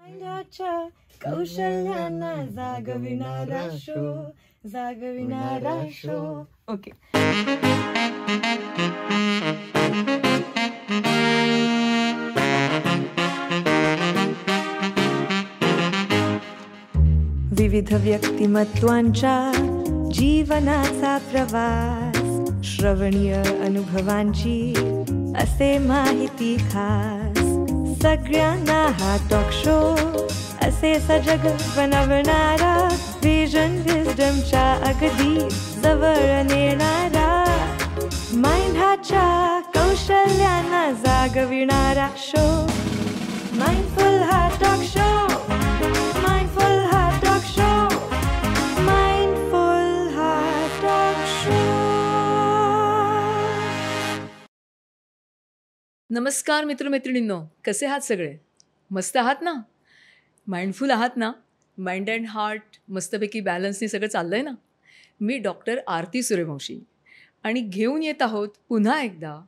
माइंडाच्या कौशल्याना जागविणारा show. Okay. विविध व्यक्तिमत्वांच्या जीवनाचा प्रवास, श्रवणीय अनुभवांची असे माहिती खास. सगळ्यांना हा टॉक शो असे सजग बनवणारा, विजन विस्डमच्या अगदी जवळ नेणारा. माइंडाच्या कौशल्यांना जागविणारा शो. माइंडफुल हा टॉक शो. माइंडफुल हा टॉक शो. माइंडफुल हा टॉक शो. नमस्कार मित्रमैत्रिणींनो, कसे आहात सगळे? मस्त आहात ना? माइंडफुल आहात ना? माइंड अँड हार्ट मस्तपैकी बॅलन्सनी सगळं चाललं आहे ना? मी डॉक्टर आरती सूर्यवंशी आणि घेऊन येत आहोत पुन्हा एकदा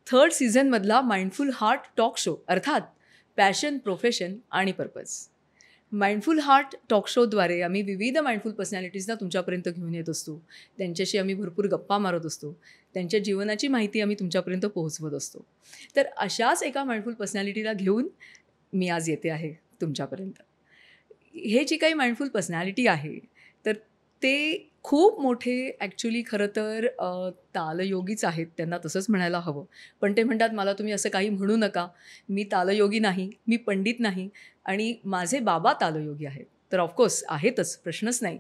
3rd सीझनमधला माइंडफुल हार्ट टॉक शो, अर्थात पॅशन, प्रोफेशन आणि पर्पज. माइंडफुल हार्ट टॉक शोद्वारे आम्ही विविध माइंडफुल पर्सनॅलिटीजना तुमच्यापर्यंत घेऊन येत असतो. त्यांच्याशी आम्ही भरपूर गप्पा मारत असतो. त्यांच्या जीवनाची माहिती आम्ही तुमच्यापर्यंत पोहोचवत असतो. तर अशाच एका माइंडफुल पर्सनॅलिटीला घेऊन मी आज येते आहे तुमच्यापर्यंत. हे जी काही माइंडफुल पर्सनॅलिटी आहे तर ते खूप मोठे ॲक्च्युली खरं तर तालयोगीच आहेत, त्यांना तसंच म्हणायला हवं. पण ते म्हणतात मला तुम्ही असं काही म्हणू नका, मी तालयोगी नाही, मी पंडित नाही आणि माझे बाबा तालयोगी आहेत. तर ऑफकोर्स आहेतच, प्रश्नच नाही.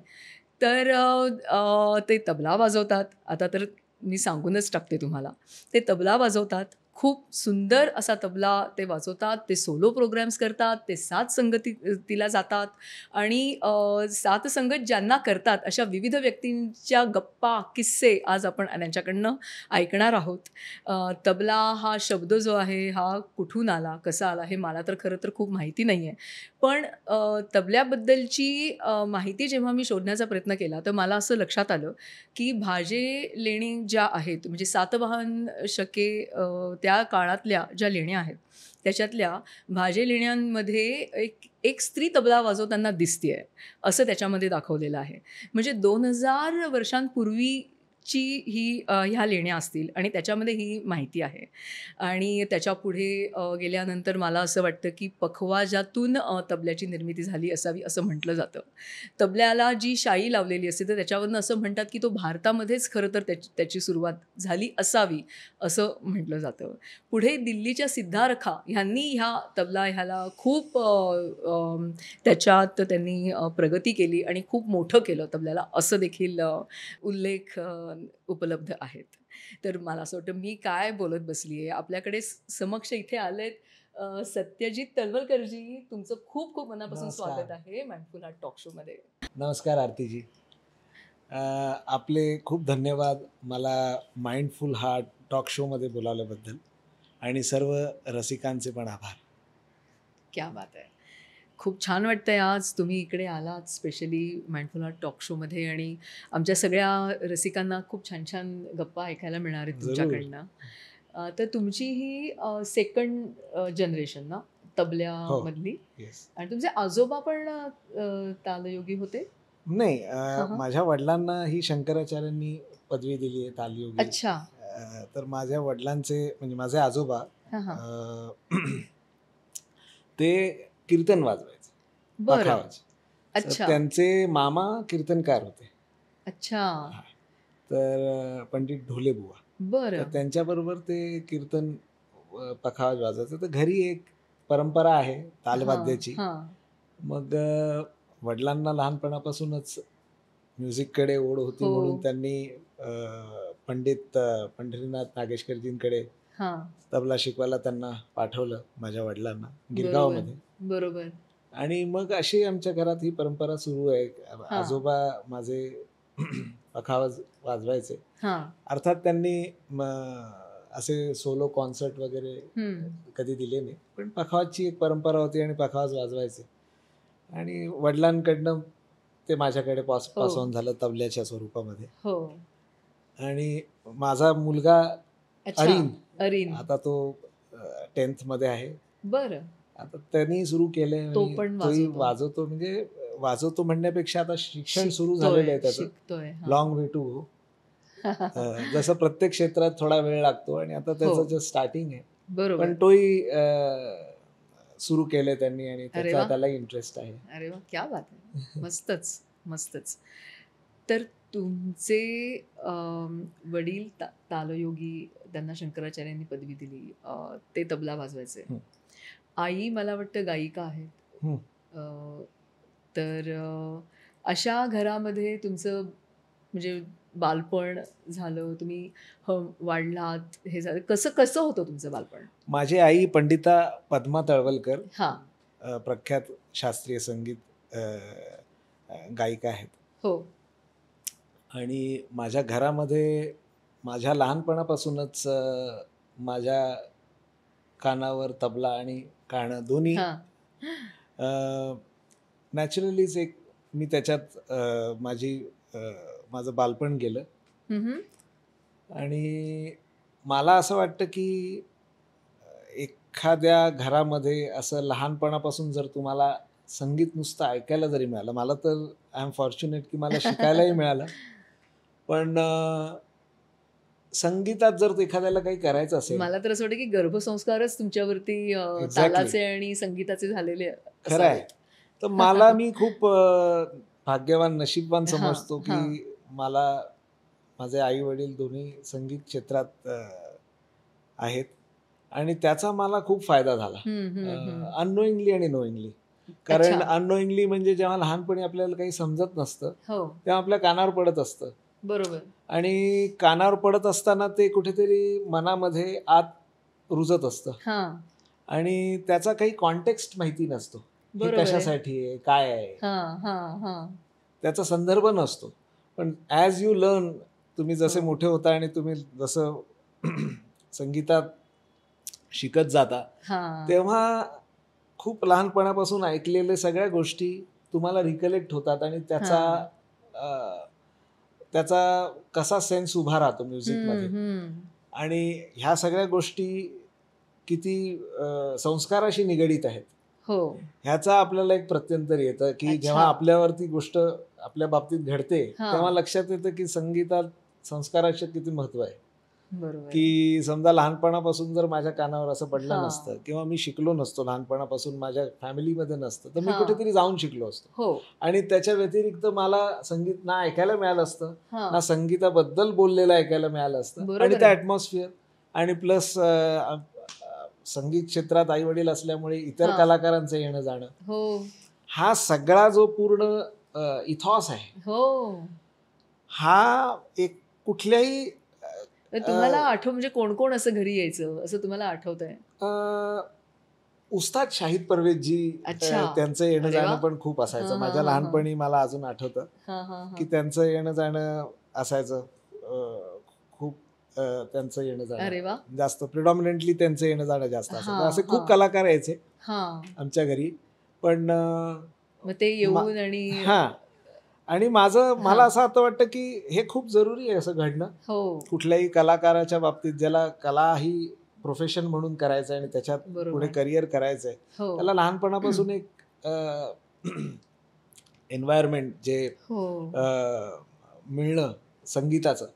तर ते तबला वाजवतात. आता तर मी सांगूनच टाकते तुम्हाला, ते तबला वाजवतात. खूप सुंदर असा तबला ते वाजवतात. ते सोलो प्रोग्रॅम्स करतात. ते साथ संगतीला जातात आणि साथ संगत ज्यांना करतात अशा विविध व्यक्तींच्या गप्पा, किस्से आज आपण त्यांच्याकडनं ऐकणार आहोत. तबला हा शब्द जो आहे हा कुठून आला, कसा आला हे मला तर खरं तर खूप माहिती नाही आहे. पण तबल्याबद्दलची माहिती जेव्हा मी शोधण्याचा प्रयत्न केला तर मला असं लक्षात आलं की भाजे लेणी ज्या आहेत, म्हणजे सातवाहन शके त्या काळातल्या ज्या लेण्या आहेत त्याच्यातल्या भाजे लेण्यांमध्ये एक स्त्री तबला वाजवताना दिसते आहे असं त्याच्यामध्ये दाखवलेलं आहे. म्हणजे 2000 वर्षांपूर्वीची ही ह्या लेण्या असतील आणि त्याच्यामध्ये ही माहिती आहे. आणि त्याच्या पुढे गेल्यानंतर मला असं वाटतं की पखवाजातून तबल्याची निर्मिती झाली असावी असं म्हटलं जातं. तबल्याला जी शाई लावलेली असते तर त्याच्यावरनं असं म्हणतात की तो भारतामध्येच खरं तर त्याची सुरुवात झाली असावी असं म्हटलं जातं. पुढे दिल्लीच्या सिद्धारखा ह्यांनी ह्या तबला ह्याला खूप त्याच्यात त्यांनी प्रगती केली आणि खूप मोठं केलं तबल्याला असं देखील उल्लेख उपलब्ध आहेत. तर मला असं वाटतं मी काय बोलत बसली आहे. आपल्याकडे समक्ष इथे आलेत सत्यजित तळवलकरजी. तुमचं खूप खूप मनापासून स्वागत आहे माइंडफुल हार्ट टॉक शोमध्ये. नमस्कार आरतीजी. आपले खूप धन्यवाद मला माइंडफुल हार्ट टॉक शोमध्ये बोलावल्याबद्दल आणि सर्व रसिकांचे पण आभार. क्या बात आहे. खूप छान वाटतं आहे आज तुम्ही इकडे आलात स्पेशली माइंडफुल हार्ट टॉक शोमध्ये आणि आमच्या सगळ्या रसिकांना खूप छान छान गप्पा ऐकायला मिळणार आहेत तुमच्याकडनं. तर तुमची ही 2nd जनरेशन ना तबल्यामधली? आणि तुमचे आजोबा पण तालयोगी होते? नाही, माझ्या वडिलांना ही शंकराचार्यांनी पदवी दिली आहे तालयोगी. अच्छा. तर माझ्या वडिलांचे म्हणजे माझे आजोबा ते कीर्तन वाजवायचे, पखावाज. अच्छा. त्यांचे मामा कीर्तनकार होते. अच्छा. तर पंडित ढोले बुवा. बरं. तर त्यांच्याबरोबर ते कीर्तन पखावाज वाजवायचं. तर घरी एक परंपरा आहे तालवाद्याची. मग वडिलांना लहानपणापासूनच म्युझिककडे ओढ होती म्हणून त्यांनी पंडित पंढरीनाथ नागेशकरजींकडे तबला शिकवायला त्यांना पाठवलं माझ्या वडिलांना गिरगावमध्ये. बरोबर. आणि मग अशी आमच्या घरात ही परंपरा सुरू आहे. आजोबा माझे पखावाज वाजवायचे. अर्थात त्यांनी असे सोलो कॉन्सर्ट वगैरे कधी दिले नाही, पण पखावाजची एक परंपरा होती आणि पखावाज वाजवायचे. आणि वडिलांकडनं ते माझ्याकडे पास ऑन झालं तबल्याच्या स्वरूपामध्ये. आणि माझा मुलगा अरिन आता तो 10th मध्ये आहे. बरं. आता त्यांनी सुरू केलंय, तो पण तोही वाजवतो. वाजवतो. म्हणजे वाजवतो म्हणण्यापेक्षा आता शिक्षण सुरू झालेलं आहे त्याचं, शिकतोय. Long way to go. जसं प्रत्येक क्षेत्रात थोडा वेळ लागतो आणि आता त्याचं जस्ट स्टार्टिंग आहे, बरोबर. पण तोही सुरू केलंय त्यांनी आणि त्याचा त्याला इंटरेस्ट आहे. अरे वा, क्या बात आहे. मस्तच मस्तच. तर तुमचे वडील तालयोगी, त्यांना शंकराचार्यांनी पदवी दिली, ते तबला वाजवायचे. आई मला वाटतं गायिका आहेत. तर अशा घरामध्ये तुमचं म्हणजे बालपण झालं, तुम्ही वाढलात, हे झालं, कसं कसं होतं तुमचं बालपण? माझी आई पंडिता पद्मा तळवलकर, हां, प्रख्यात शास्त्रीय संगीत गायिका आहेत. हो. आणि माझ्या घरामध्ये माझ्या लहानपणापासूनच माझ्या कानावर तबला आणि गाणं दोन्ही नॅचरलीच एक मी त्याच्यात माझं बालपण गेलं. आणि मला असं वाटतं की एखाद्या घरामध्ये असं लहानपणापासून जर तुम्हाला संगीत नुसतं ऐकायला जरी मिळालं, मला तर आय एम फॉर्च्युनेट की मला शिकायलाही मिळालं, पण संगीतात जर एखाद्याला काही करायचं असेल, मला तर असं वाटतं की गर्भसंस्कारच तुमच्यावरती तालाचे आणि संगीताचे झालेले. खरं आहे. तर मला मी खूप भाग्यवान, नशीबवान समजतो की मला माझे आई वडील दोन्ही संगीत क्षेत्रात आहेत आणि त्याचा मला खूप फायदा झाला, अननोईंगली आणि नोईंगली. कारण अननोईंगली म्हणजे जेव्हा लहानपणी आपल्याला काही समजत नसतं तेव्हा आपल्या कानावर पडत असतं. बरोबर. आणि कानावर पडत असताना ते कुठेतरी मनामध्ये आत रुजत असतं आणि त्याचा काही कॉन्टेक्स्ट माहिती नसतो, कशासाठी आहे, काय आहे, त्याचा संदर्भ नसतो. पण ॲज यू लर्न, तुम्ही जसे मोठे होता आणि तुम्ही जसं संगीतात शिकत जाता, तेव्हा खूप लहानपणापासून ऐकलेल्या सगळ्या गोष्टी तुम्हाला रिकलेक्ट होतात आणि त्याचा कसा सेन्स उभा राहतो म्युझिकमध्ये. आणि ह्या सगळ्या गोष्टी किती संस्काराशी निगडीत आहेत ह्याचा आपल्याला एक प्रत्यंतर येतं की जेव्हा आपल्यावरती गोष्ट आपल्या बाबतीत घडते तेव्हा लक्षात येतं की संगीतात संस्काराचं किती महत्व आहे. की समजा लहानपणापासून जर माझ्या कानावर असं पडलं नसतं किंवा मी शिकलो नसतो, लहानपणापासून माझ्या फॅमिलीमध्ये नसतं, तर मी कुठेतरी जाऊन शिकलो असतो आणि त्याच्या व्यतिरिक्त मला संगीत ना ऐकायला मिळालं असतं, ना संगीताबद्दल बोललेलं ऐकायला मिळालं असतं. आणि त्या ॲटमॉस्फिअर आणि प्लस संगीत क्षेत्रात आई वडील असल्यामुळे इतर कलाकारांचं येणं जाणं, हा सगळा जो पूर्ण इथॉस आहे, हा एक कुठल्याही तुम्हाला म्हणजे कोण कोण असं घरी यायचं असं तुम्हाला आठवतंय? उस्ताद शाहिद परवेजजी, त्यांचं येणं जाणं पण खूप असायचं. माझ्या लहानपणी मला अजून आठवतं की त्यांचं येणं जाणं असायचं, खूप त्यांचं येणं जाणं जास्त, प्रिडॉमिनंटली त्यांचं येणं जाणं जास्त असायचं. असे खूप कलाकार यायचे आमच्या घरी. पण ते येऊन आणि मला असं आता वाटतं की हे खूप जरुरी आहे असं घडणं कुठल्याही कलाकाराच्या बाबतीत. ज्याला कला ही प्रोफेशन म्हणून करायचं आणि त्याच्यात पुढे करिअर करायचंय, त्याला लहानपणापासून एक एन्व्हायरमेंट जे मिळणं संगीताचं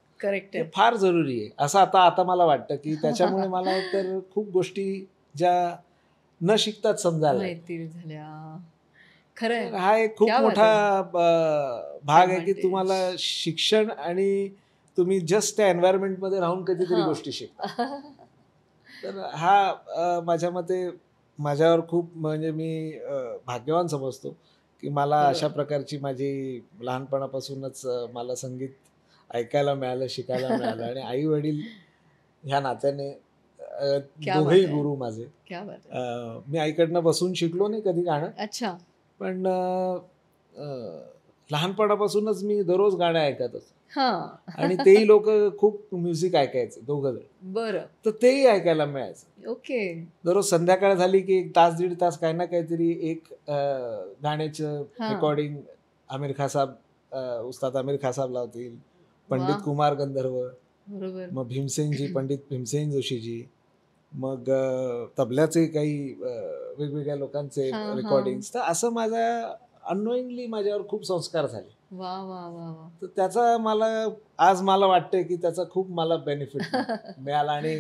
फार जरुरी आहे असं आता मला वाटतं की त्याच्यामुळे मला तर खूप गोष्टी ज्या न शिकताच समजायला झाल्या. हा एक खूप मोठा भाग आहे की तुम्हाला शिक्षण आणि तुम्ही जस्ट त्या एन्व्हायरमेंट मध्ये राहून कधीतरी गोष्टी शिकता. तर हा माझ्या मते माझ्यावर खूप म्हणजे मी भाग्यवान समजतो की मला अशा प्रकारची माझी लहानपणापासूनच मला संगीत ऐकायला मिळालं, शिकायला मिळालं. आणि आई वडील ह्या नात्याने दोघेही गुरु माझे. मी आईकडनं बसून शिकलो नाही कधी गाणं, पण लहानपणापासूनच मी दररोज गाणं ऐकत असतो आणि तेही लोक खूप म्युझिक ऐकायचे दोघं जण. बरं. तर तेही ऐकायला मिळायचं. ओके. दररोज संध्याकाळ झाली की 1 तास 1.5 तास काही ना काहीतरी एक गाण्याचं रेकॉर्डिंग आमिर खान साहेब, उस्ताद आमिर खान साहेब लावतील, पंडित कुमार गंधर्व, मग भीमसेनजी, पंडित भीमसेन जोशीजी, मग तबल्याचे काही वेगवेगळ्या लोकांचे रेकॉर्डिंग्स. तर असं माझ्या अननोईंगली माझ्यावर खूप संस्कार झाले. वा वा वा वा. तर त्याचा आज मला वाटतंय की त्याचा खूप मला बेनिफिट मिळाला आणि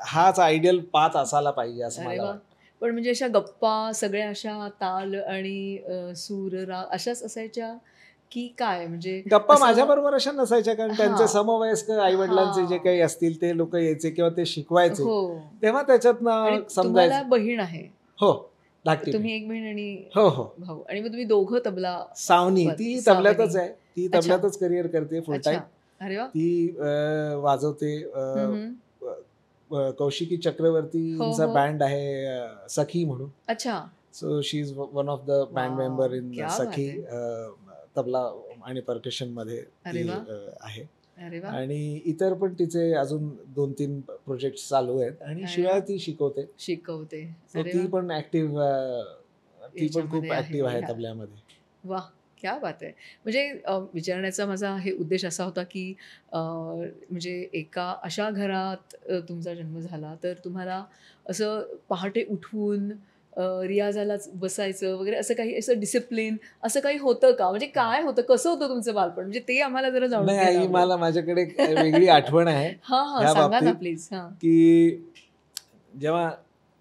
हाच आयडियल पाथ असायला पाहिजे असं मला वाटतं. पण म्हणजे अशा गप्पा सगळ्या अशा ताल आणि सूर राग अशाच असायच्या की काय? म्हणजे गप्पा माझ्या बरोबर अशा नसायच्या, कारण त्यांचे समवयस्क आई वडिलांचे जे काही असतील ते लोक यायचे किंवा ते शिकवायचे, तेव्हा त्याच्यातनं समजायचं. बहीण आहे? हो, धाकटी. तुम्ही एक बहीण आणि हो हो भाऊ, आणि मग तुम्ही दोघं तबला. सावनी ती तबल्यातच आहे, ती तबल्यातच करिअर करते फुल टाइम. अरे वा. ती वाजवते. कौशिकी चक्रवर्तीचा बँड आहे सखी म्हणून. अच्छा. So she is one of the band member in Sakhi. Tabla आणि परकशन मध्ये आहे. आणि इतर पण तिचे अजून 2-3 प्रोजेक्ट चालू आहेत. आणि शिवाय ती शिकवते. ती पण ऍक्टिव्ह, ती पण खूप ऍक्टिव्ह आहे तबल्यामध्ये. वा, क्या बात आहे. म्हणजे विचारण्याचा माझा हे उद्देश असा होता की म्हणजे एका अशा घरात तुमचा जन्म झाला तर तुम्हाला असं पहाटे उठवून रियाजालाच बसायचं वगैरे असं काही, असं डिसिप्लिन असं काही होतं का? म्हणजे काय होतं, कसं होतं तुमचं बालपण? म्हणजे ते आम्हाला जरा जाणून घ्यायला आवडेल. मला माझ्याकडे वेगळी आठवण आहे सांगा ना प्लीज. की जेव्हा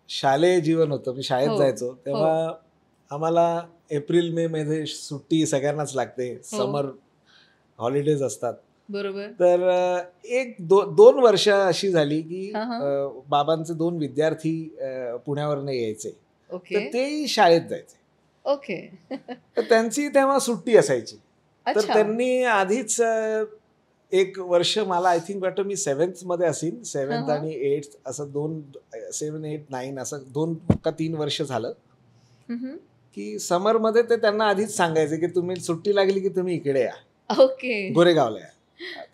शालेय जीवन होतं, मी शाळेत जायचो तेव्हा आम्हाला एप्रिल मे मध्ये सुट्टी सगळ्यांनाच लागते. समर हॉलिडेज असतात. बरोबर. तर 1-2 वर्ष अशी झाली की बाबांचे 2 विद्यार्थी पुण्यावरनं यायचे. तर तेही शाळेत जायचे. ओके. तर त्यांची तेव्हा सुट्टी असायची. तर त्यांनी आधीच 1 वर्ष, मला आय थिंक वाटतं मी 7th मध्ये असेल, 7th आणि 8th असं 7, 8, 9 असं 2 का 3 वर्ष झालं की समर मध्ये ते त्यांना आधीच सांगायचे की तुम्ही सुट्टी लागली की तुम्ही इकडे या. ओके. गोरेगावला या.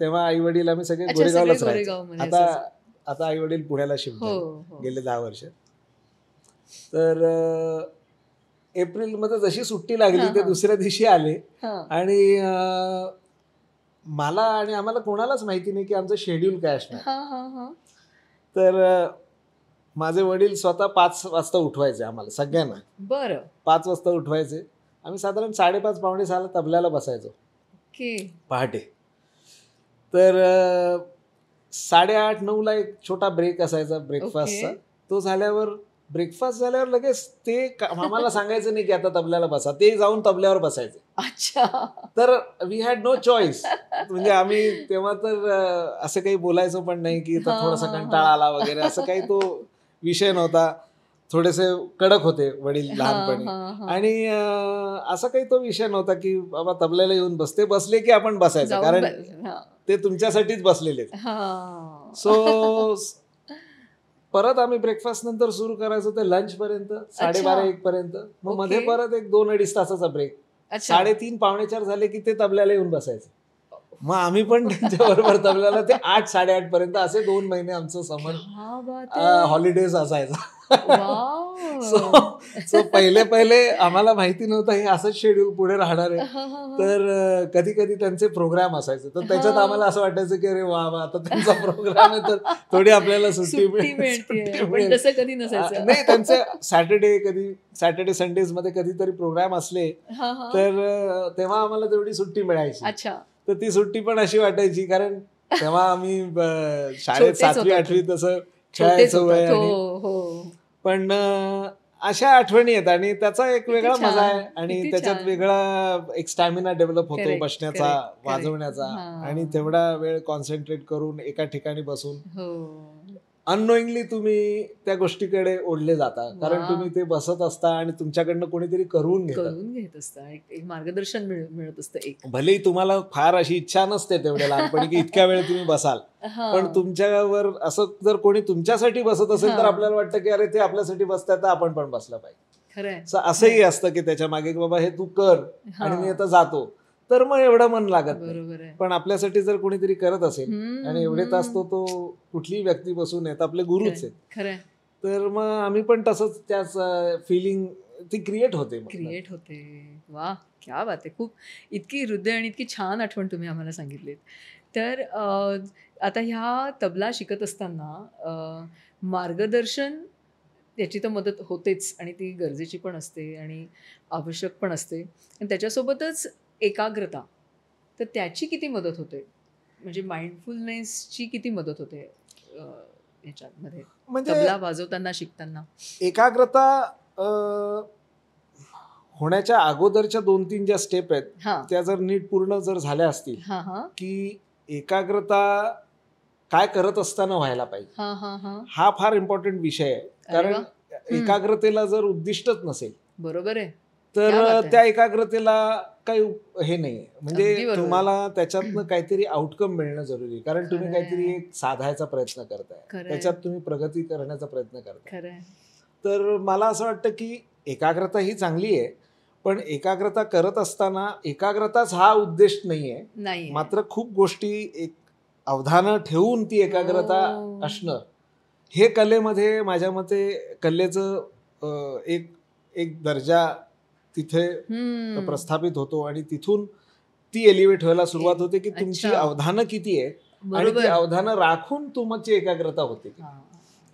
तेव्हा आई वडील आम्ही सगळे गोरेगावलाच राहायचो. आता आई वडील पुण्याला शिफ्ट झाले गेले 10 वर्ष. तर एप्रिल मध्ये जशी सुट्टी लागली ते दुसऱ्या दिवशी आले. आणि मला आणि आम्हाला कोणालाच माहिती नाही की आमचं शेड्यूल काय असणार. तर माझे वडील स्वतः 5 वाजता उठवायचे आम्हाला सगळ्यांना. बरं. 5 वाजता उठवायचे. आम्ही साधारण 5:30 पावणे 6ला तबल्याला बसायचो पहाटे. तर 8:30-9ला एक छोटा ब्रेक असायचा ब्रेकफास्टचा. तो झाल्यावर, ब्रेकफास्ट झाल्यावर लगेच ते आम्हाला सांगायचं नाही की आता तबल्याला बसा, ते जाऊन तबल्यावर बसायचे. अच्छा. तर वी हॅड नो चॉईस. म्हणजे आम्ही तेव्हा तर असं काही बोलायचो पण नाही की थोडासा कंटाळा आला वगैरे, असं काही तो विषय नव्हता. थोडेसे कडक होते वडील लहानपणी. आणि असा काही तो विषय नव्हता की बाबा तबल्याला येऊन बसले की आपण बसायचं, कारण ते तुमच्यासाठीच बसलेले. सो परत आम्ही ब्रेकफास्ट नंतर सुरू करायचो ते लंच पर्यंत 12:30-1 पर्यंत. मग मध्ये परत एक 2-2.5 तासाचा ब्रेक. 3:30 पावणे 4 झाले की ते तबल्याला येऊन बसायचे. मग आम्ही पण त्यांच्या बरोबर तबल्याला ते 8-8:30 पर्यंत, असे 2 महिने आमचं समर हॉलिडेज असायचा. सो पहिले आम्हाला माहिती नव्हतं हे असंच शेड्यूल पुढे राहणार आहे. तर कधी कधी त्यांचे प्रोग्राम असायचे, तर त्याच्यात आम्हाला असं वाटायचं की अरे वा आता त्यांचा प्रोग्राम आहे तर थोडी आपल्याला सुट्टी मिळेल. नाही, त्यांचे सॅटर्डे संडेज मध्ये कधीतरी प्रोग्राम असले तर तेव्हा आम्हाला तेवढी सुट्टी मिळायची. तर ती सुट्टी पण अशी वाटायची, कारण तेव्हा आम्ही शाळेत 7वी-8वी तसं खेळायचं वय. पण अशा आठवणी आहेत आणि त्याचा एक वेगळा मजा आहे. आणि त्याच्यात वेगळा एक स्टॅमिना डेव्हलप होतो बसण्याचा, वाजवण्याचा. आणि तेवढा वेळ कॉन्सन्ट्रेट करून एका ठिकाणी बसून अननोईंगली तुम्ही त्या गोष्टीकडे ओढले जाता, कारण तुम्ही ते बसत असता आणि तुमच्याकडनं कोणीतरी करून घेत असता, एक मार्गदर्शन मिळत असतं. भलेही तुम्हाला फार अशी इच्छा नसते तेवढ्या लहानपणी की इतक्या वेळ तुम्ही बसाल, पण तुमच्यावर असं जर कोणी तुमच्यासाठी बसत असेल तर आपल्याला वाटतं की अरे ते आपल्यासाठी बसतात तर आपण पण बसलं पाहिजे. असंही असतं की त्याच्या मागे बाबा हे तू कर आणि मी आता जातो, तर मग एवढं मन लागत नाही. पण आपल्यासाठी जर कोणीतरी करत असेल आणि एवढे तास तो कुठलीही व्यक्ती बसून येत, आपले गुरुच आहेत, तर मग आम्ही पण तसंच त्याच फिलिंग ती क्रिएट होते. वा, क्या बात आहे. खूप इतकी हृदय आणि इतकी छान आठवण तुम्ही आम्हाला सांगितलीत. तर आता ह्या तबला शिकत असताना मार्गदर्शन याची तर मदत होतेच आणि ती गरजेची पण असते आणि आवश्यक पण असते, आणि त्याच्यासोबतच एकाग्रता, तर त्याची किती मदत होते, म्हणजे माइंडफुलनेसची किती मदत होते ह्याच्यामध्ये, म्हणजे तबला वाजवताना शिकताना? एकाग्रता होण्याच्या अगोदरच्या 2-3 ज्या स्टेप आहेत त्या जर नीट पूर्ण जर झाल्या असतील, की एकाग्रता काय करत असताना व्हायला पाहिजे, हा फार इम्पॉर्टंट विषय आहे. कारण एकाग्रतेला जर उद्दिष्टच नसेल, बरोबर आहे, तर त्या एकाग्रतेला काही हे नाही. म्हणजे तुम्हाला त्याच्यातनं काहीतरी आउटकम मिळणं जरुरी आहे. कारण तुम्ही काहीतरी एक साधायचा प्रयत्न करताय, त्याच्यात तुम्ही प्रगती करण्याचा प्रयत्न करताय. तर मला असं वाटतं की एकाग्रता ही चांगली आहे, पण एकाग्रता करत असताना एकाग्रताच हा उद्देश नाहीये. मात्र खूप गोष्टी एक अवधानं ठेवून ती एकाग्रता असणं, हे कलेमध्ये माझ्या मते कलेचं एक दर्जा तिथे प्रस्थापित होतो आणि तिथून ती एलिव्हेट व्हायला सुरुवात होते की तुमची अवधानं किती आहे आणि ती अवधानं राखून तुमची एकाग्रता होते.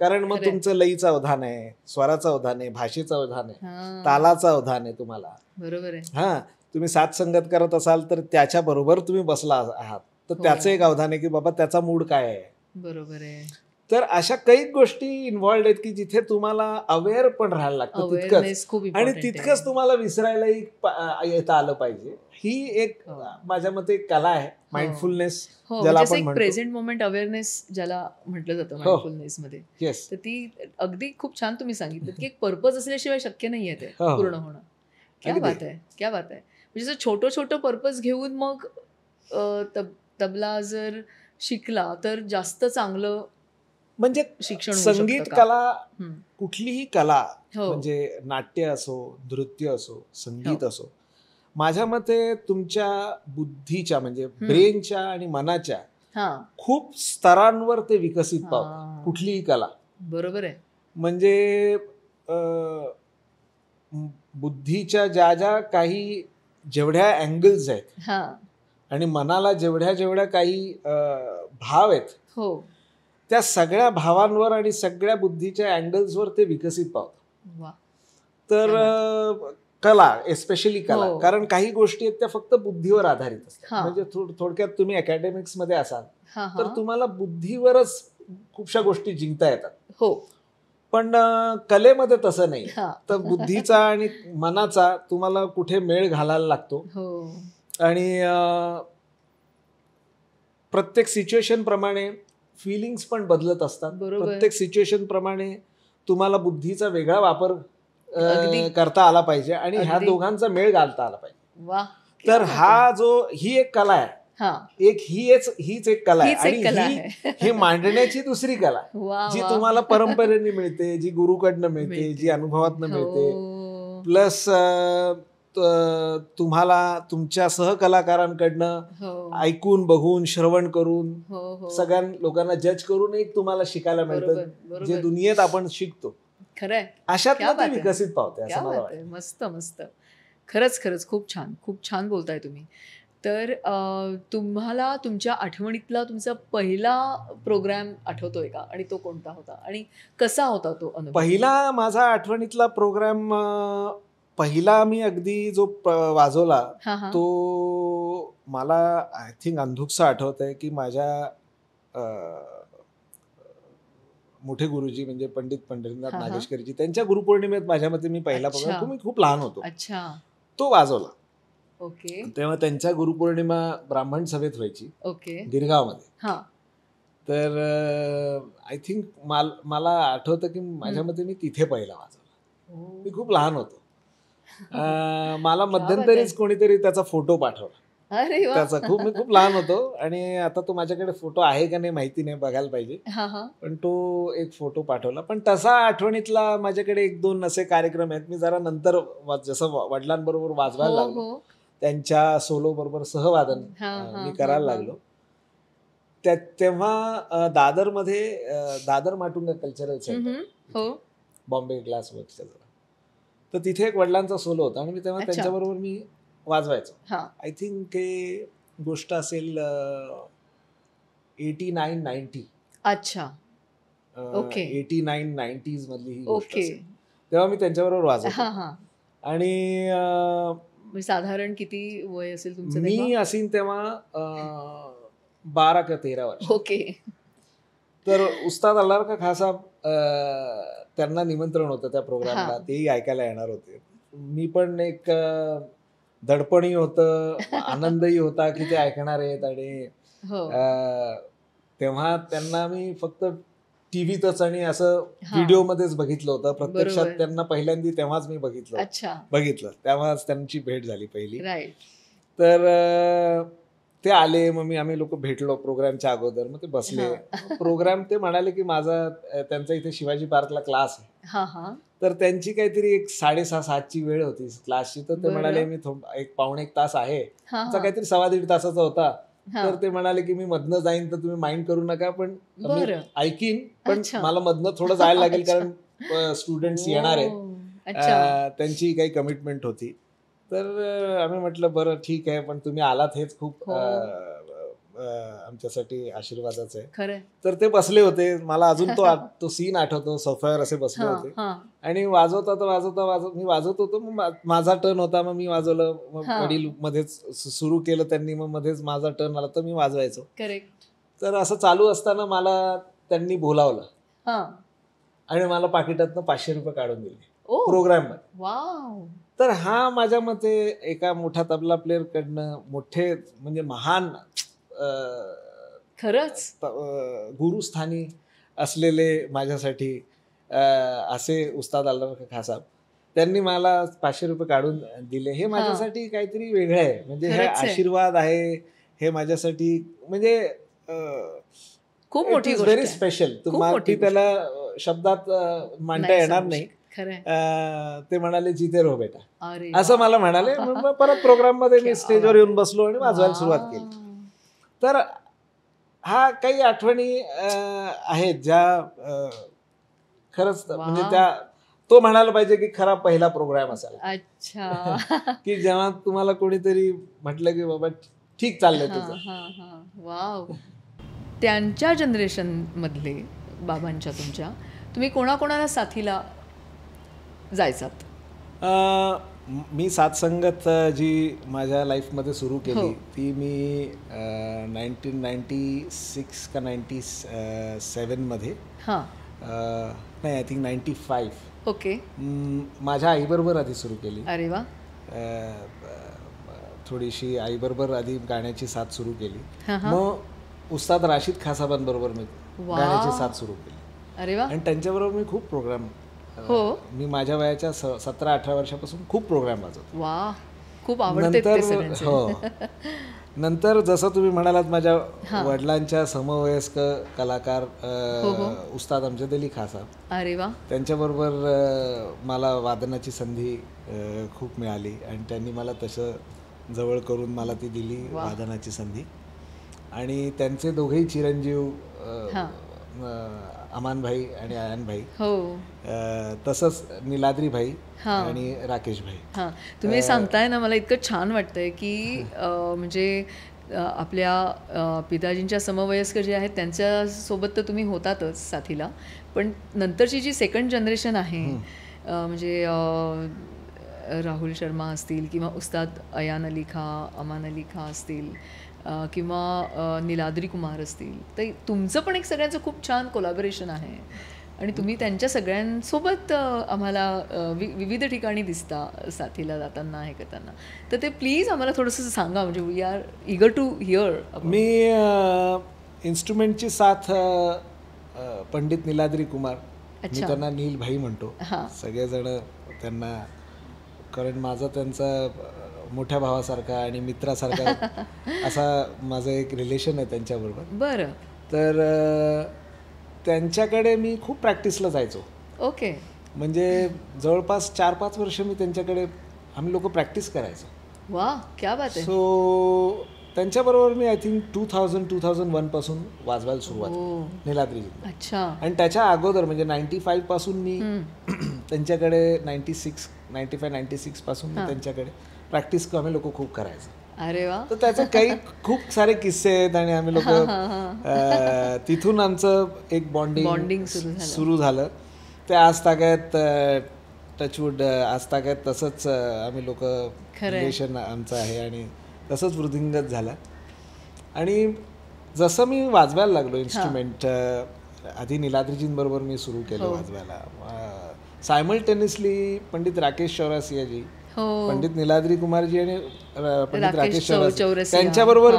कारण मग तुमचं लईचं अवधान आहे, स्वराचं अवधान आहे, भाषेचं अवधान आहे, तालाचं अवधान आहे तुम्हाला. बरोबर आहे. हा, तुम्ही साथ संगत करत असाल तर त्याच्या बरोबर तुम्ही बसला आहात, तर त्याचं एक अवधान आहे की बाबा त्याचा मूड काय आहे. बरोबर आहे. तर अशा काही गोष्टी इन्व्हॉल्ड आहेत की जिथे तुम्हाला अवेअर पण राहायला लागतं तितकंच, आणि तितकंच तुम्हाला विसरायलाही येता आलं पाहिजे. ही एक माझ्या मते कला आहे, माइंडफुलनेस ज्याला आपण म्हणतो, प्रेझेंट मोमेंट अवेअरनेस ज्याला म्हटलं जातं माइंडफुलनेस मध्ये. तर ती अगदी खूप छान तुम्ही सांगितलं की एक पर्पज असल्याशिवाय शक्य नाहीये ते पूर्ण होणं. क्या बात आहे, क्या बात आहे. म्हणजे छोटं छोटं पर्पज घेऊन मग तबला जर शिकला तर जास्त चांगलं म्हणजे शिक्षण. संगीत कला, कुठलीही कला, म्हणजे नाट्य असो, नृत्य असो, संगीत असो, माझ्या मते तुमच्या बुद्धीच्या म्हणजे ब्रेनच्या आणि मनाच्या खूप स्तरांवर ते विकसित पावतं कुठलीही कला. बरोबर आहे. म्हणजे बुद्धीच्या ज्या ज्या काही जेवढ्या अँगल्स आहेत आणि मनाला जेवढ्या काही भाव आहेत, त्या सगळ्या भावांवर आणि सगळ्या बुद्धीच्या अँगल्सवर ते विकसित पावतं. तर कला, एस्पेशली कला, कारण काही गोष्टी आहेत त्या फक्त बुद्धीवर आधारित असतात. म्हणजे थोडक्यात तुम्ही अकॅडमिक्स मध्ये असाल तर तुम्हाला बुद्धीवरच खूपशा गोष्टी जिंकता येतात. पण कलेमध्ये तसं नाही. तर बुद्धीचा आणि मनाचा तुम्हाला कुठे मेळ घालायला लागतो आणि प्रत्येक सिच्युएशन प्रमाणे फिलिंग्स पण बदलत असतात. प्रत्येक सिच्युएशन प्रमाणे तुम्हाला बुद्धीचा वेगळा वापर करता आला पाहिजे आणि ह्या दोघांचा मेळ घालता आला पाहिजे. तर ही एक कला आहे. हीच एक कला आहे आणि हे मांडण्याची दुसरी कला जी तुम्हाला परंपरेने मिळते, जी गुरुकडनं मिळते, जी अनुभवातनं मिळते, प्लस तुम्हाला तुमच्या सहकलाकारांकडनं ऐकून, बघून, श्रवण करून, सगळ्या लोकांना जज करून एक तुम्हाला शिकायला मिळतं जे दुनियेत आपण शिकतो. खरंय, अशातलं ते विकसित पावते असं मला वाटतं. मस्त मस्त, खरंच खूप छान बोलताय तुम्ही. तर तुम्हाला तुमच्या आठवणीतला तुमचा पहिला प्रोग्राम आठवतोय का, आणि तो कोणता होता आणि कसा होता तो अनुभव? पहिला माझा आठवणीतला प्रोग्राम, पहिला मी अगदी जो वाजवला तो मला आय थिंक अंधुकसा आठवत आहे की माझ्या मोठे गुरुजी म्हणजे पंडित पंढरीनाथ नागेशकरजी, त्यांच्या गुरुपौर्णिमेत माझ्या मते मी पहिला प्रोग्राम, मी खूप लहान होतो, तो वाजवला. तेव्हा त्यांच्या गुरुपौर्णिमा ब्राह्मण सभेत व्हायची गिरगावमध्ये. तर आय थिंक मला आठवतं की माझ्या मते मी तिथे पहिला वाजवला. मी खूप लहान होतो. मला मध्यंतरीच कोणीतरी त्याचा फोटो पाठवला त्याचा. मी खूप लहान होतो आणि आता तो माझ्याकडे फोटो आहे का नाही माहिती नाही, बघायला पाहिजे. पण तो एक फोटो पाठवला. पण तसा आठवणीतला माझ्याकडे 1-2 असे कार्यक्रम आहेत. मी जरा नंतर जसं वडिलांबरोबर वाजवायला लागलो, त्यांच्या सोलो बरोबर सहवादन मी करायला लागलो, तेव्हा Dadar Matunga cultural centre, Bombay glass वर्क्सच्या जवळ, तर तिथे एक वडिलांचा सोलो होता आणि मी तेव्हा त्यांच्याबरोबर मी वाजवायचो. आय थिंक हे गोष्ट असेल 89-90. अच्छा. 89-90s मधली ही गोष्ट असेल. तेव्हा मी त्यांच्याबरोबर वाजवतो. आणि साधारण किती वय असेल तुमचं? मी असीन तेव्हा 12 का 13 वर्ष. ओके. तर उस्ताद अल्लार का खान साहेब त्यांना निमंत्रण होतं त्या प्रोग्रामला, तेही ऐकायला येणार होते. मी पण एक दडपणही होतं, आनंदही होता की ते ऐकणार आहेत. आणि तेव्हा त्यांना मी फक्त टीव्हीतच आणि असं व्हिडिओ मध्येच बघितलं होतं. प्रत्यक्षात त्यांना पहिल्यांदा तेव्हाच मी बघितलं. तेव्हाच त्यांची भेट झाली पहिली. तर ते आले, मग आम्ही लोक भेटलो प्रोग्रामच्या अगोदर. मग ते बसले प्रोग्राम. ते म्हणाले की माझा त्यांचा इथे शिवाजी पार्कला क्लास आहे. तर त्यांची काहीतरी एक 6:30-7ची वेळ होती क्लासची. तर ते म्हणाले मी एक पावणे एक तास आहे, काहीतरी 1.25 तासाचा होता. तर ते म्हणाले की मी मधनं जाईन, तर तुम्ही माइंड करू नका, पण मी ऐकीन, पण मला मधनं थोडं जायला लागेल कारण स्टुडंट्स येणार आहेत, त्यांची काही कमिटमेंट होती. तर आम्ही म्हटलं बरं ठीक आहे, पण तुम्ही आलात हेच खूप आमच्यासाठी आशीर्वादाचं आहे. तर ते बसले होते. मला अजून तो सीन आठवतो. सोफ्यावर असे बसले होते आणि वाजवता मी वाजवत होतो. मग माझा टर्न होता, मग मी वाजवलं. मग वडील मध्येच सुरू केलं त्यांनी, मग मध्येच माझा टर्न आला तर मी वाजवायचो. तर असं चालू असताना मला त्यांनी बोलावलं आणि मला पाकिटातनं 500 रुपये काढून दिले प्रोग्राम मध्ये. तर हा माझ्या मते एका मोठ्या तबला प्लेअर कडनं मोठे म्हणजे महान खरंच गुरुस्थानी असलेले माझ्यासाठी असे उस्ताद अल्लार खान साहेब, त्यांनी मला 500 रुपये काढून दिले. हे माझ्यासाठी काहीतरी वेगळं आहे. म्हणजे हे आशीर्वाद आहे, हे माझ्यासाठी म्हणजे खूप मोठी गोष्ट, व्हेरी स्पेशल. तुम्हाला त्याला शब्दात मांडता येणार नाही. ते म्हणाले जिथे रो बेटा, असं मला म्हणाले. मग परत प्रोग्राम मध्ये मी स्टेजवर येऊन बसलो आणि वाजवायला सुरुवात केली. तर हा काही आठवणी आहेत ज्या खरंच म्हणजे तो म्हणायला पाहिजे की खरा पहिला प्रोग्राम असायला. की जेव्हा तुम्हाला कोणीतरी म्हटलं की बाबा ठीक चाललंय तुझं. वाव. त्यांच्या जनरेशन मधले बाबांच्या तुमच्या, तुम्ही कोणाकोणाला साथीला जायचात? मी साथसंगत जी माझ्या लाईफमध्ये सुरू केली ती मी 1996 का 97 मध्ये, नाही आय थिंक 95. ओके. माझ्या आईबरोबर आधी सुरू केली. अरे वा. थोडीशी आईबरोबर आधी गाण्याची साथ सुरू केली. मग उस्ताद राशीद खान साहेबांबरोबर मी गाण्याची साथ सुरू केली. अरे वा. आणि त्यांच्याबरोबर मी खूप प्रोग्राम, मी माझ्या वयाच्या 17-18 वर्षापासून खूप प्रोग्राम वाजवतो. वा, खूप आवडते ते सगळ्यांचे. नंतर जसं तुम्ही म्हणालात माझ्या वडिलांच्या समवयस्क कलाकार उस्ताद अमजद अली खान साहेब, अरे वा, त्यांच्याबरोबर मला वादनाची संधी खूप मिळाली आणि त्यांनी मला तसं जवळ करून मला ती दिली वादनाची संधी. आणि त्यांचे दोघेही चिरंजीव अमान भाई आणि आयन भाई, तसंच निलाद्री भाई आणि राकेश भाई. तुम्ही सांगताय ना, मला इतकं छान वाटतंय की म्हणजे आपल्या पिताजींच्या समवयस्क जे आहेत त्यांच्यासोबत तर तुम्ही होतातच साथीला, पण नंतरची जी सेकंड जनरेशन आहे म्हणजे राहुल शर्मा असतील किंवा उस्ताद अयान अली खां, अमान अली खां असतील किंवा निलाद्री कुमार असतील, तर तुमचं पण एक सगळ्यांचं खूप छान कोलॅबोरेशन आहे आणि तुम्ही त्यांच्या सगळ्यांसोबत आम्हाला विविध ठिकाणी दिसता साथीला जाताना हे करताना. तर ते प्लीज आम्हाला थोडंसं सांगा, म्हणजे we are eager to hear. मी इन्स्ट्रुमेंटची साथ पंडित निलाद्री कुमार, मी त्यांना नील भाई म्हणतो सगळेजण त्यांना, कारण माझा त्यांचा मोठ्या भावासारखा आणि मित्रासारखा असा माझं एक रिलेशन आहे त्यांच्याबरोबर. बरं. तर त्यांच्याकडे मी खूप प्रॅक्टिसला जायचो. ओके. म्हणजे जवळपास 4-5 वर्ष मी त्यांच्याकडे, आम्ही लोक प्रॅक्टिस करायचो. वा, क्या बात आहे. सो त्यांच्याबरोबर मी आय थिंक 2000-2001 पासून वाजवायला सुरुवात निलाद्रीजी. अच्छा. आणि त्याच्या अगोदर म्हणजे 95 पासून मी त्यांच्याकडे, 95-96 पासून मी त्यांच्याकडे प्रॅक्टिस आम्ही लोक खूप करायचं. अरे वा. तर त्याचे काही खूप सारे किस्से आहेत आणि आम्ही लोक तिथून आमचं एक बॉन्डिंग सुरू झालं. ते आज तागायत टचवूड आज तागायत तसंच आम्ही लोक रिलेशन आमचं आहे आणि तसंच वृद्धिंगत झालं. आणि जसं मी वाजवायला लागलो इन्स्ट्रुमेंट, आधी निलाद्रीजींबरोबर मी सुरू केलं वाजवायला. सायमल्टेनियसली पंडित राकेश चौरसियाजी, पंडित निलाद्री कुमारजी आणि पंडित राकेश चौरसिया त्यांच्याबरोबर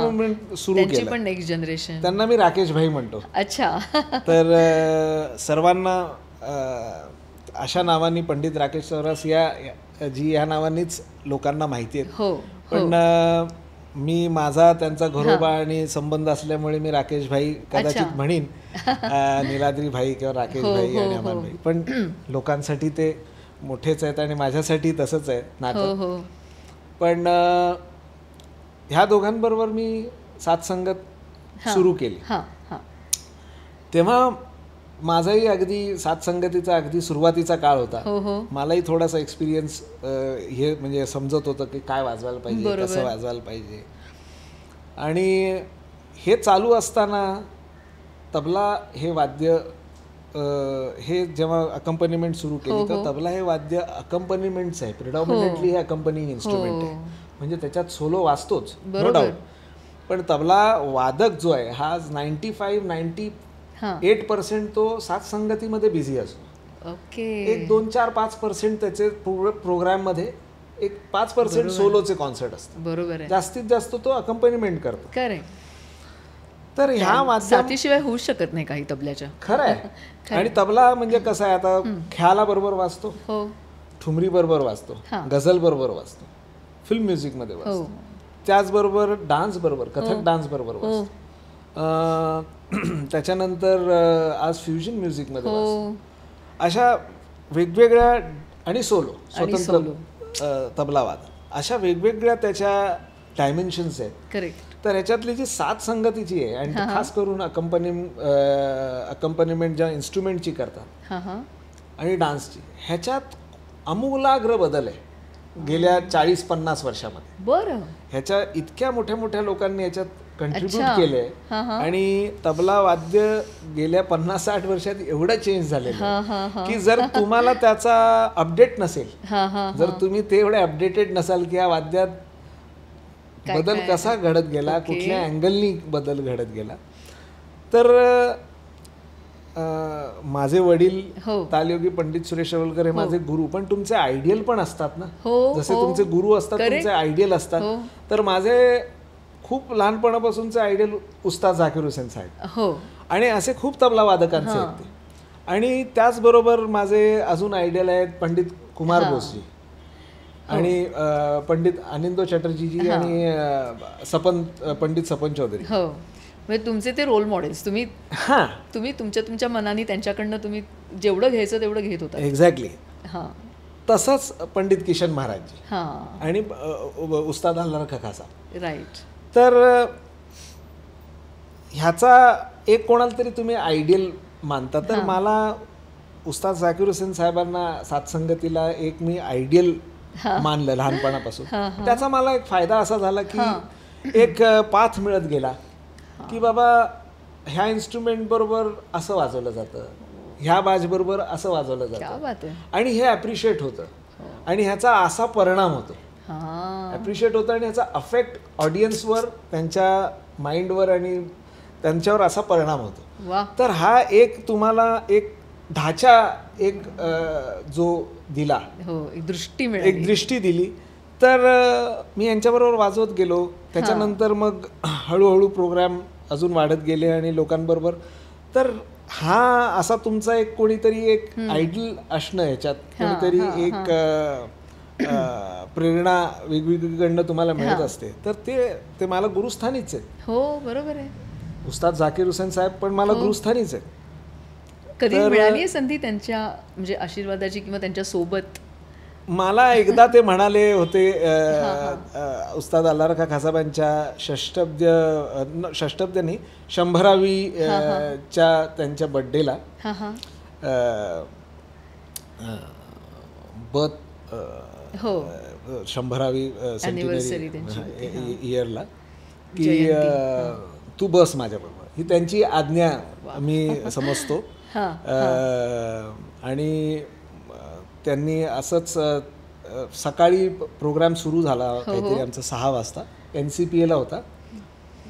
सुरू केलं. पण नेक्स्ट जनरेशन, त्यांना मी राकेश भाई म्हणतो. अच्छा. तर सर्वांना अशा नावानी पंडित राकेश चौरसिया जी ह्या नावानीच लोकांना माहिती आहेत. पण मी माझा त्यांचा घरोबा आणि संबंध असल्यामुळे मी राकेश भाई कदाचित म्हणीन, निलाद्री भाई किंवा राकेश भाई आणि अमन भाई, पण लोकांसाठी ते मोठेच आहेत आणि माझ्यासाठी तसंच आहे नातं. पण ह्या दोघांबरोबर मी साथसंगत सुरू केली. तेव्हा माझाही अगदी साथसंगतीचा अगदी सुरुवातीचा काळ होता. मलाही थोडासा एक्सपिरियन्स हे म्हणजे समजत होतं की काय वाजवायला पाहिजे, कसं वाजवायला पाहिजे. आणि हे चालू असताना तबला हे वाद्य हे जेव्हा अकंपनीमेंट सुरू केली तर तबला हे वाद्य अकंपनीमेंटच आहे, प्रिडॉमिनेटली हे अकंपनिंग इन्स्ट्रुमेंट आहे. म्हणजे त्याच्यात सोलो वाजतोच नो डाऊट, पण तबला वादक जो आहे हा 95-98% तो साथसंगतीमध्ये बिझी असतो. एक 2-4-5% त्याचे प्रोग्राम मध्ये एक 5% सोलोचे कॉन्सर्ट असतात. बरोबर, जास्तीत जास्त तो अकंपनीमेंट करतो. करेक्ट. तर ह्या साथीशिवाय होऊच शकत नाही काही तबल्याच्या. खरं आहे. आणि तबला म्हणजे कसं आहे, आता ख्याला बरोबर वाजतो, ठुमरी बरोबर वाजतो, गझल बरोबर वाजतो, फिल्म म्युझिक मध्ये वाजतो, त्याचबरोबर डान्स बरोबर, कथक डान्स बरोबर वाजतो, त्याच्यानंतर आज फ्युजन म्युझिक मध्ये वाजतो. अशा वेगवेगळ्या आणि सोलो स्वतंत्र तबलावाद अशा वेगवेगळ्या त्याच्या डायमेन्शन्स आहेत. करेक्ट. तर ह्याच्यातली जी साथसंगतीची आहे आणि खास करून अकंपनीमेंट ज्या इन्स्ट्रुमेंटची करतात आणि डान्सची, ह्याच्यात आमूलाग्र बदल आहे गेल्या 40-50 वर्षामध्ये. बरं. ह्याच्या इतक्या मोठ्या मोठ्या लोकांनी ह्याच्यात कंट्रीब्यूट केलंय आणि तबला वाद्य गेल्या 50-60 वर्षात एवढं चेंज झालेलं की जर तुम्हाला त्याचा अपडेट नसेल, जर तुम्ही तेवढे अपडेटेड नसाल की या वाद्यात बदल कसा घडत गेला, कुठल्या अँगलनी बदल घडत गेला, तर माझे वडील तालयोगी पंडित सुरेश रवलकर हे माझे गुरु, पण तुमचे आयडियल पण असतात ना, जसे तुमचे गुरु असतात तुमचे आयडियल असतात. तर माझे खूप लहानपणापासूनचे आयडियल उस्ताद झाकीर हुसेन साहेब आणि असे खूप तबला वादकांचे आहेत ते. आणि त्याचबरोबर माझे अजून आयडियल आहेत पंडित कुमार बोसजी आणि पंडित अनिंदो चटर्जीजी आणि पंडित सपन चौधरी. म्हणजे तुमचे ते रोल मॉडेल्स, तुम्ही तुमच्या मनाने त्यांच्याकडनं तुम्ही जेवढं घ्यायचं तेवढं घेत होता. एक्झॅक्टली. तसंच पंडित किशन महाराजजी आणि उस्ताद अल्लार खखासा. राईट. तर ह्याचा एक कोणाला तरी तुम्ही आयडियल मानता, तर मला उस्ताद झाकीर हुसेन साहेबांना साथसंगतीला एक मी आयडियल मानलं लहानपणापासून. त्याचा मला एक फायदा असा झाला की एक पाथ मिळत गेला की बाबा ह्या इन्स्ट्रुमेंट बरोबर असं वाजवलं जातं, ह्या बाज बरोबर असं वाजवलं जातं आणि हे अप्रिशिएट होतं आणि ह्याचा असा परिणाम होतो, अप्रिशिएट होतं आणि ह्याचा अफेक्ट ऑडियन्सवर, त्यांच्या माइंडवर आणि त्यांच्यावर असा परिणाम होतो. तर हा एक तुम्हाला एक ढाचा एक जो दिला, एक दृष्टी दिली. तर मी यांच्याबरोबर वाजवत गेलो. त्याच्यानंतर मग हळूहळू प्रोग्राम अजून वाढत गेले आणि लोकांबरोबर. तर हा असा तुमचा एक कोणीतरी एक आयडियल असणं, ह्याच्यात कोणीतरी एक प्रेरणा वेगवेगळीकडनं तुम्हाला मिळत असते. तर ते मला गुरुस्थानीच आहे. हो, बरोबर आहे. उस्ताद झाकीर हुसेन साहेब पण मला गुरुस्थानीच आहे. कधी मिळाली आहे संधी त्यांच्या म्हणजे आशीर्वादाची किंवा त्यांच्या सोबत? मला एकदा ते म्हणाले होते उस्ताद अल्लार खासाबांच्या षष्टब्द नाही 100वी च्या त्यांच्या बर्थडेला 100वी Anniversary सेंटिनरी इयरला की तू बस माझ्याबरोबर, ही त्यांची आज्ञा मी समजतो. आणि त्यांनी असंच सकाळी प्रोग्राम सुरू झाला काहीतरी आमचा 6 वाजता NCPAला होता.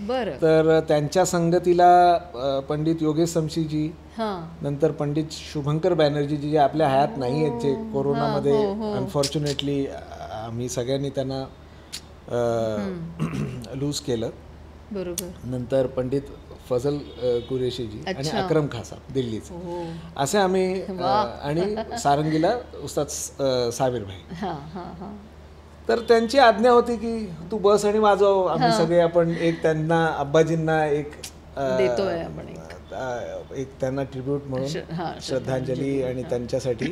बरं. तर त्यांच्या संगतीला पंडित योगेश समशीजी, नंतर पंडित शुभंकर बॅनर्जीजी जे आपल्या हयात नाही आहेत, जे कोरोनामध्ये अनफॉर्च्युनेटली आम्ही सगळ्यांनी त्यांना लूज केलं. बरोबर. नंतर पंडित फजल कुरेशीजी आणि अक्रम खान साहेब दिल्लीचे, असे आम्ही आणि सारंगीला उस्ताद साबिर भाई. तर त्यांची आज्ञा होती की तू बस आणि वाजव. आम्ही सगळे आपण एक त्यांना अब्बाजींना एक देतोय आपण एक त्यांना ट्रिब्यूट म्हणून श्रद्धांजली आणि त्यांच्यासाठी.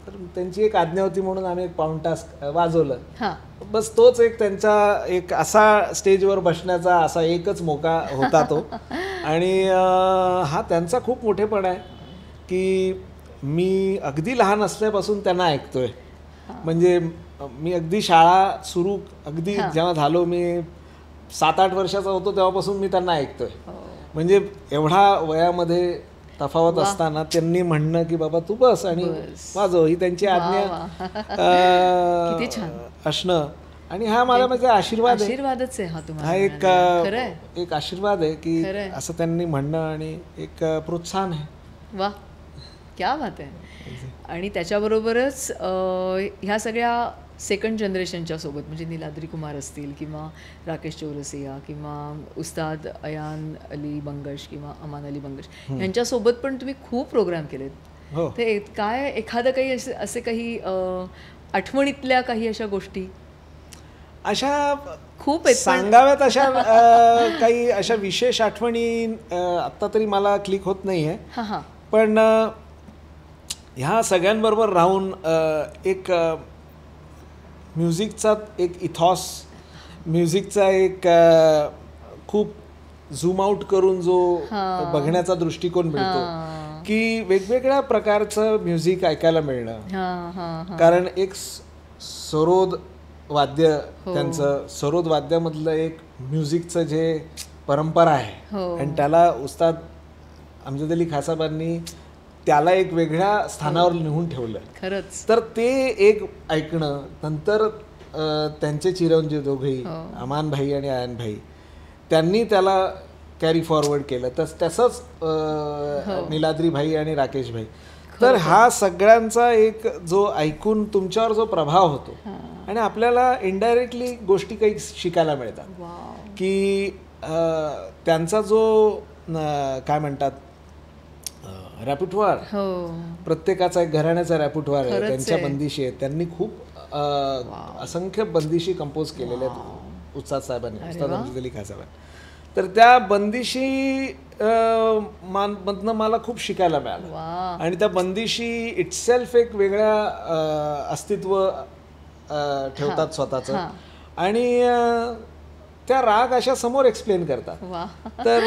तर त्यांची एक आज्ञा होती म्हणून आम्ही एक पाऊण तास वाजवलं. बस तोच एक त्यांचा एक असा स्टेजवर बसण्याचा असा एकच मोका होता तो. आणि हा त्यांचा खूप मोठेपणा आहे की मी अगदी लहान असल्यापासून त्यांना ऐकतोय. म्हणजे मी अगदी शाळा सुरू अगदी जेव्हा झालो, मी 7-8 वर्षाचा होतो तेव्हापासून मी त्यांना ऐकतोय. म्हणजे एवढा वयामध्ये तफावत असताना त्यांनी म्हणणं की बाबा तू बस आणि वाजव, ही त्यांची आज्ञा असणं. आणि हा मला म्हणजे आशीर्वाद आहे. आशीर्वादच आहे हा तुम्हाला. हा एक आशीर्वाद आहे की असं त्यांनी म्हणणं आणि एक प्रोत्साहन आहे. वा, क्या बात आहे. आणि त्याच्याबरोबरच ह्या सगळ्या सेकंड जनरेशनच्या सोबत म्हणजे नीलाद्री कुमार असतील किंवा राकेश चौरसिया किंवा उस्ताद अयान अली बंगश किंवा अमान अली बंगश यांच्यासोबत पण तुम्ही खूप प्रोग्राम केलेत. ते काय एखादं काही असे काही आठवणीतल्या काही अशा गोष्टी अशा खूप सांगाव्यात, अशा काही अशा विशेष आठवणी आत्ता तरी मला क्लिक होत नाही आहे. पण ह्या सगळ्यांबरोबर राहून एक म्युझिकचा एक इथॉस, म्युझिकचा एक खूप झूम आउट करून जो बघण्याचा दृष्टिकोन मिळतो की वेगवेगळ्या प्रकारचं म्युझिक ऐकायला मिळणं. कारण एक सरोद वाद्य, त्यांचं सरोद वाद्यामधलं एक म्युझिकचं जे परंपरा आहे आणि त्याला उस्ताद अमजद अली खान साहेबांनी त्याला एक वेगळ्या स्थानावर नेऊन ठेवलं खरंच. तर ते एक ऐकणं, नंतर त्यांचे चिरंजीव दोघेही अमान भाई आणि आयन भाई त्यांनी त्याला कॅरी फॉरवर्ड केलं. तसंच नीलाद्री भाई आणि राकेश भाई. तर हा सगळ्यांचा एक जो ऐकून तुमच्यावर जो प्रभाव होतो आणि आपल्याला इनडायरेक्टली गोष्टी काही शिकायला मिळतात की त्यांचा जो काय म्हणतात रॅपुटवार, प्रत्येकाचा एक घराण्याचा रॅपुटवार आहे, त्यांच्या बंदिशी आहेत. त्यांनी खूप असंख्य बंदिशी कंपोज केलेल्या आहेत उस्ताद साहेबांनी, उस्ताद अमजद अली खान साहेबांनी. तर त्या बंदिशी मधनं मला खूप शिकायला मिळालं. आणि त्या बंदिशी इटसेल्फ एक वेगळ्या अस्तित्व ठेवतात स्वतःचं. आणि त्या राग अशा समोर एक्सप्लेन करतात. तर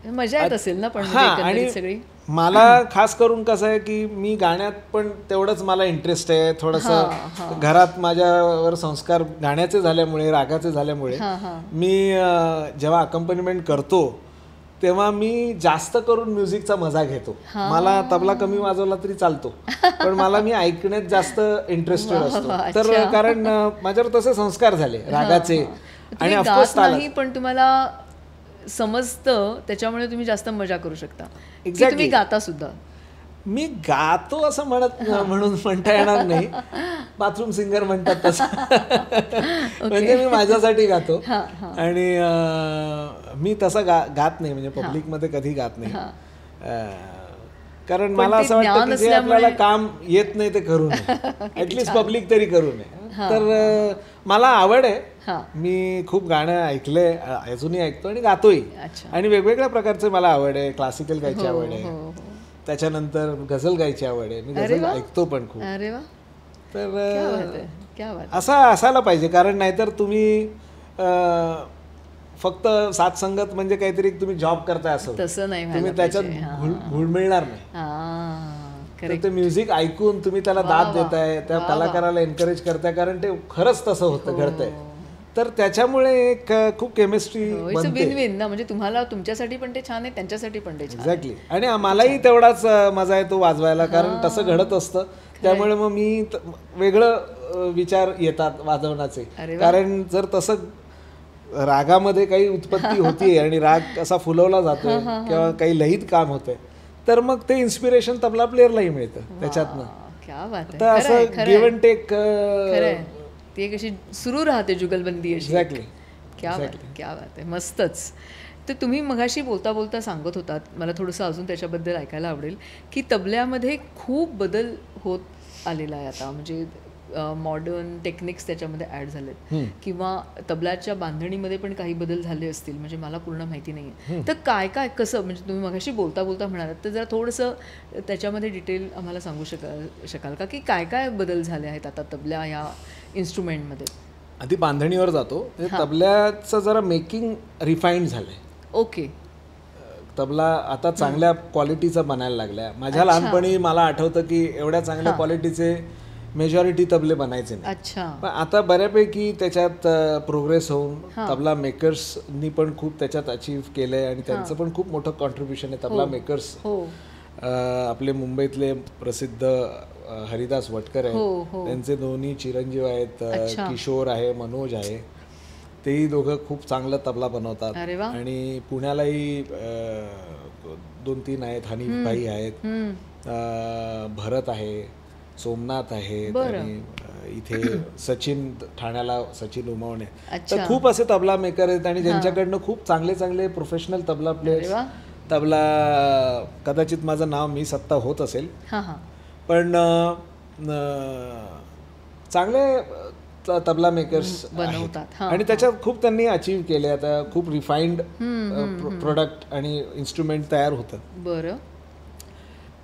मजा येत असेल ना. पण आणि मला खास करून कसं आहे की मी गाण्यात पण तेवढंच मला इंटरेस्ट आहे. थोडंसं घरात माझ्यावर संस्कार गाण्याचे झाल्यामुळे, रागाचे झाल्यामुळे मी जेव्हा अकंपनीमेंट करतो तेव्हा मी जास्त करून म्युझिकचा मजा घेतो. मला तबला कमी वाजवला तरी चालतो, पण मला मी ऐकण्यात जास्त इंटरेस्टेड असतो. तर कारण माझ्यावर तसे संस्कार झाले रागाचे. आणि ऑफकोर्स नाही, पण तुम्हाला समजतं त्याच्यामुळे तुम्ही जास्त मजा करू शकता. तुम्ही गाता सुद्धा. मी गातो असं म्हणून म्हणता येणार नाही. बाथरूम सिंगर म्हणतात तसं. म्हणजे मी माझ्यासाठी गातो आणि मी तसं गात नाही. म्हणजे पब्लिकमध्ये कधी गात नाही. कारण मला असं वाटतं की जे आपल्याला काम येत नाही ते करू नये, ऍटलिस्ट पब्लिक तरी करू नये. तर मला आवड आहे. मी खूप गाणं ऐकलंय, अजूनही ऐकतो आणि गातोही. आणि वेगवेगळ्या प्रकारचे मला आवड आहे. क्लासिकल गायची आवड आहे, त्याच्यानंतर गझल गायची आवड आहे. मी गझल ऐकतो पण खूप. तर असा असायला पाहिजे. कारण नाहीतर तुम्ही फक्त साथ संगत म्हणजे काहीतरी तुम्ही जॉब करताय असं, तसं नाही, तुम्ही त्याच्यात घुळमिळणार नाही. तर ते म्युझिक ऐकून तुम्ही त्याला दाद देताय, त्या कलाकाराला एनकरेज करताय, कारण ते खरंच तसं होतं घडतंय. तर त्याच्यामुळे एक खूप केमिस्ट्री विन विन ना, म्हणजे तुम्हाला तुमच्यासाठी पण ते छान आहे, त्यांच्यासाठी पण ते छान. एक्झॅक्टली. आणि मलाही तेवढाच मजा येतो वाजवायला, कारण तसं घडत असतं. त्यामुळे मग मी वेगळं विचार येतात वाजवण्याचे, कारण जर तसं रागामध्ये काही उत्पत्ती होतीये आणि राग असा फुलवला जातोय किंवा काही लयीत काम होतंय, तर मग ते इन्स्पिरेशन तबला प्लेअरलाही मिळतं त्याच्यातनं. तर असं गिव्ह अँड टेक ती एक अशी सुरू राहते जुगलबंदी अशी. एक्झॅक्टली. क्या बात आहे, मस्तच. तर तुम्ही मगाशी बोलता बोलता सांगत होतात, मला थोडंसं अजून त्याच्याबद्दल ऐकायला आवडेल, की तबल्यामध्ये खूप बदल होत आलेला आहे आता, म्हणजे मॉडर्न टेक्निक्स त्याच्यामध्ये ॲड झालेत, किंवा तबल्याच्या बांधणीमध्ये पण काही बदल झाले असतील, म्हणजे मला पूर्ण माहिती नाही आहे. तर काय काय कसं, म्हणजे तुम्ही मगाशी बोलता बोलता म्हणालात, तर जरा थोडंसं त्याच्यामध्ये डिटेल आम्हाला सांगू शकाल का, की काय काय बदल झाले आहेत आता तबल्या ह्या इन्स्ट्रुमेंटमध्ये? आधी बांधणीवर जातो. तबल्याचं जरा मेकिंग रिफाईंड झालंय. ओके. तबला आता चांगल्या क्वालिटीचा बनायला लागलाय. माझ्या लहानपणी मला आठवतं की एवढ्या चांगल्या क्वालिटीचे मेजॉरिटी तबले बनायचे नाही. अच्छा. पण आता बऱ्यापैकी त्याच्यात प्रोग्रेस होऊन तबला मेकर्सनी पण खूप त्याच्यात अचीव केलंय, आणि त्यांचं पण खूप मोठं कॉन्ट्रीब्युशन आहे. तबला मेकर्स आपले मुंबईतले प्रसिद्ध हरिदास वटकर आहेत, त्यांचे दोन्ही चिरंजीव आहेत, किशोर आहे, मनोज आहे. तेही दोघं खूप चांगलं तबला बनवतात. आणि पुण्यालाही 2-3 आहेत, हनीफ भाई आहेत, भरत आहे, सोमनाथ आहेत, आणि इथे सचिन, ठाण्याला सचिन उमवणे. तर खूप असे तबला मेकर आहेत, आणि ज्यांच्याकडनं खूप चांगले चांगले प्रोफेशनल तबला प्लेयर्स. तबला कदाचित माझं नाव मी सत्ता होत असेल, पण चांगले तबला मेकर्स बनवतात, आणि त्याच्यात खूप त्यांनी अचीव केले. आता खूप रिफाईंड प्रोडक्ट आणि इन्स्ट्रुमेंट तयार होतात. बरं.